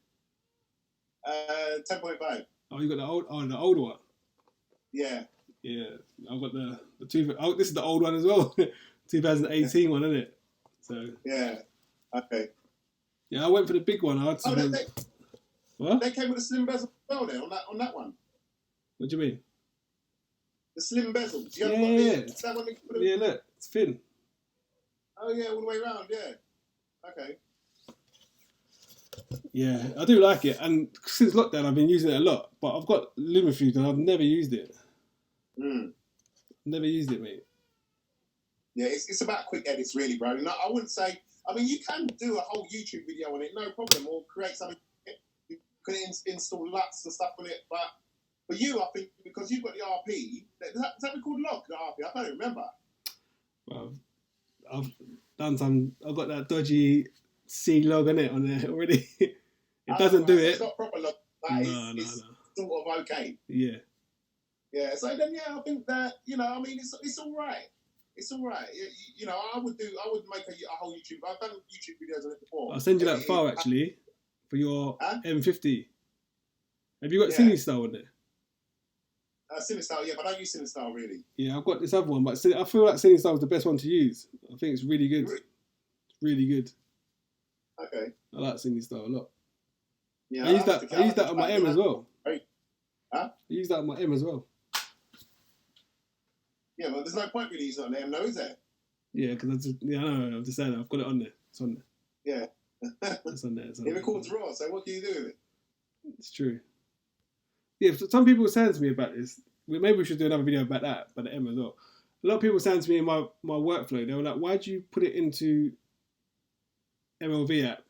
Speaker 2: 10.5.
Speaker 1: Oh, you got the old one.
Speaker 2: Yeah.
Speaker 1: Yeah, I've got the two. Oh, this is the old one as well. 2018 one, isn't it? So.
Speaker 2: Yeah. Okay.
Speaker 1: Yeah, I went for the big one. What?
Speaker 2: They came with a slim bezel as well there on that one.
Speaker 1: What do you mean?
Speaker 2: The slim bezel.
Speaker 1: Yeah.
Speaker 2: That one
Speaker 1: yeah, look, it's thin.
Speaker 2: Oh yeah, all the way around. Yeah. Okay.
Speaker 1: Yeah, I do like it, and since lockdown I've been using it a lot. But I've got LumaFusion and I've never used it. Never used it, mate.
Speaker 2: Yeah, it's about quick edits, really, bro. No, I wouldn't say. I mean, you can do a whole YouTube video on it, no problem, or create something. You can install LUTs and stuff on it, but for you, I think because you've got the RP, is that called log? The RP, I don't remember.
Speaker 1: Well, I've done some. I've got that dodgy C log on it on there already. It doesn't do it.
Speaker 2: It's not proper log. It's sort of okay.
Speaker 1: Yeah.
Speaker 2: Yeah. So then, I think that I mean, it's all right. It's all right. I would make a whole YouTube. I've done YouTube videos on it before.
Speaker 1: I'll send you that file actually for your M50. Have you got CineStyle on there?
Speaker 2: CineStyle, yeah, but I don't use CineStyle really.
Speaker 1: Yeah, I've got this other one, but I feel like CineStyle is the best one to use. I think it's really good. It's really good.
Speaker 2: Okay.
Speaker 1: I like CineStyle a lot.
Speaker 2: Yeah,
Speaker 1: I use that on my M as well.
Speaker 2: Right. Huh?
Speaker 1: I use that on my M as well.
Speaker 2: Yeah, but there's no point really using it on the M, no, is there?
Speaker 1: Yeah, because I know. I'm just saying, I've got it on there. It's on there.
Speaker 2: Yeah.
Speaker 1: It's on there.
Speaker 2: It records raw, so what can you do with it?
Speaker 1: It's true. Yeah, some people were saying to me about this. Maybe we should do another video about that, about the M as well. A lot of people were saying to me in my workflow, they were like, why do you put it into MLV app,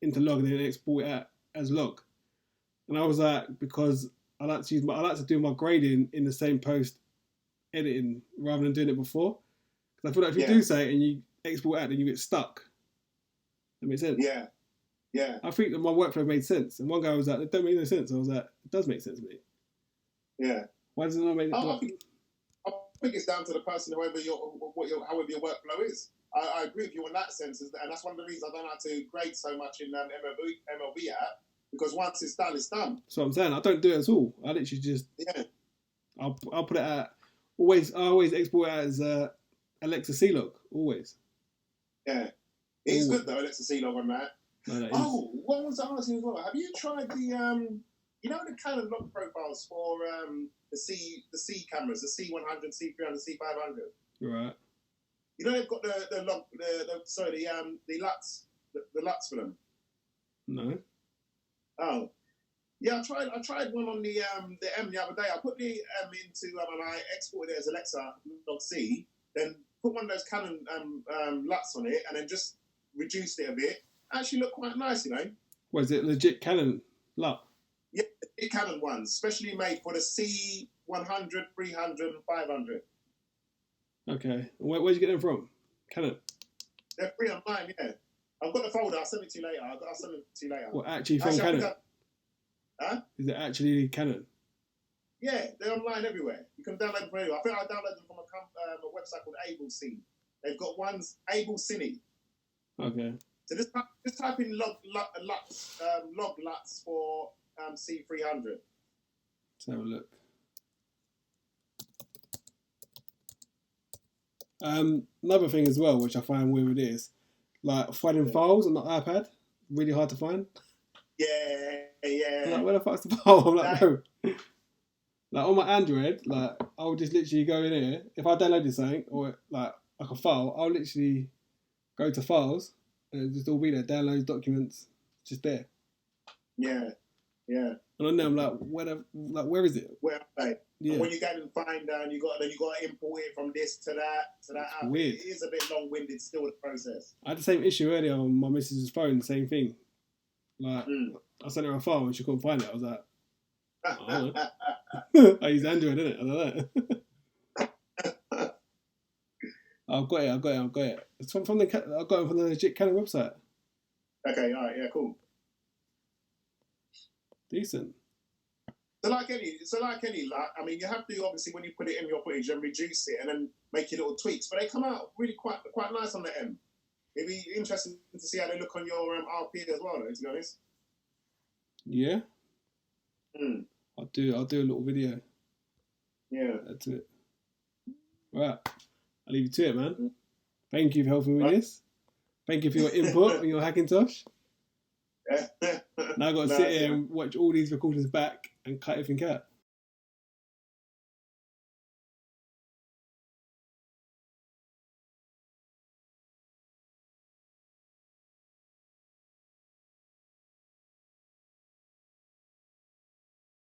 Speaker 1: into log, and then export it out as log? And I was like, because I like to do my grading in the same post editing rather than doing it before. Because I feel like if you do say it and you export out, then you get stuck. That makes sense?
Speaker 2: Yeah. Yeah.
Speaker 1: I think that my workflow made sense. And one guy was like, it don't make no sense. I was like, it does make sense to me.
Speaker 2: Yeah.
Speaker 1: Why does it not make sense?
Speaker 2: I think it's down to the person, however your workflow is. I agree with you in that sense. And that's one of the reasons I don't like to grade so much in MLB app. Because once it's done, it's done.
Speaker 1: So I'm saying I don't do it at all. I literally just I'll put it out. I always export it out as Alexa C-Log. Always.
Speaker 2: Yeah. It's good though, Alexa C-Log on that.
Speaker 1: No,
Speaker 2: what was I asking as well? Have you tried the the Canon log profiles for the C cameras, the C100, C300, C500?
Speaker 1: Right.
Speaker 2: You know they've got the LUTs for them.
Speaker 1: No.
Speaker 2: Oh, yeah. I tried one on the M the other day. I put the M into and I exported it as Alexa.c. Then put one of those Canon LUTs on it, and then just reduced it a bit. Actually, looked quite nice, you know.
Speaker 1: Was it legit Canon LUT?
Speaker 2: Yeah, the Canon ones, specially made for the C100, 300, and 500.
Speaker 1: Okay. Where'd you get them from? Canon?
Speaker 2: They're free online, yeah. I've got the folder. I'll send it to you later. I'll send it to you later.
Speaker 1: What, actually from Canon?
Speaker 2: Huh?
Speaker 1: Is it actually Canon?
Speaker 2: Yeah, they're online everywhere. You can download them from anywhere. I think I downloaded them from a website called AbleCine. They've got ones, AbleCine.
Speaker 1: Okay.
Speaker 2: So just type in log LUTs for C300.
Speaker 1: Let's have a look. Another thing as well, which I find weird is, like finding files on the iPad, really hard to find.
Speaker 2: Yeah.
Speaker 1: Like, where the fuck's the file? I'm like, no. Like on my Android, like I'll just literally go in here. If I downloaded something or like a file, I'll literally go to files and it'll just all be there. Downloads, documents, just there.
Speaker 2: Yeah.
Speaker 1: And on there, I'm like, where is it?
Speaker 2: Where are they?
Speaker 1: Yeah.
Speaker 2: And when you go and find you got to import it from this to that app.
Speaker 1: Weird.
Speaker 2: It is a bit long-winded still, the process.
Speaker 1: I had the same issue earlier on my missus' phone. Same thing. Like I sent her a file and she couldn't find it. I was like, I don't know. I use Android, innit? I don't know. I've got it. It's from I got it from the legit Canon website.
Speaker 2: Okay, all right, yeah, cool.
Speaker 1: Decent.
Speaker 2: So like any LUT, I mean, you have to obviously when you put it in your footage and reduce it and then make your little tweaks, but they come out really quite nice on the M. It'd be interesting to see how they look on your RP as well, though, to be honest.
Speaker 1: Yeah. I'll do a little video.
Speaker 2: Yeah.
Speaker 1: That's it. Right. I'll leave you to it, man. Thank you for helping me with this. Thank you for your input on your Hackintosh. Now I've got to sit here and watch all these recordings back and cut everything out.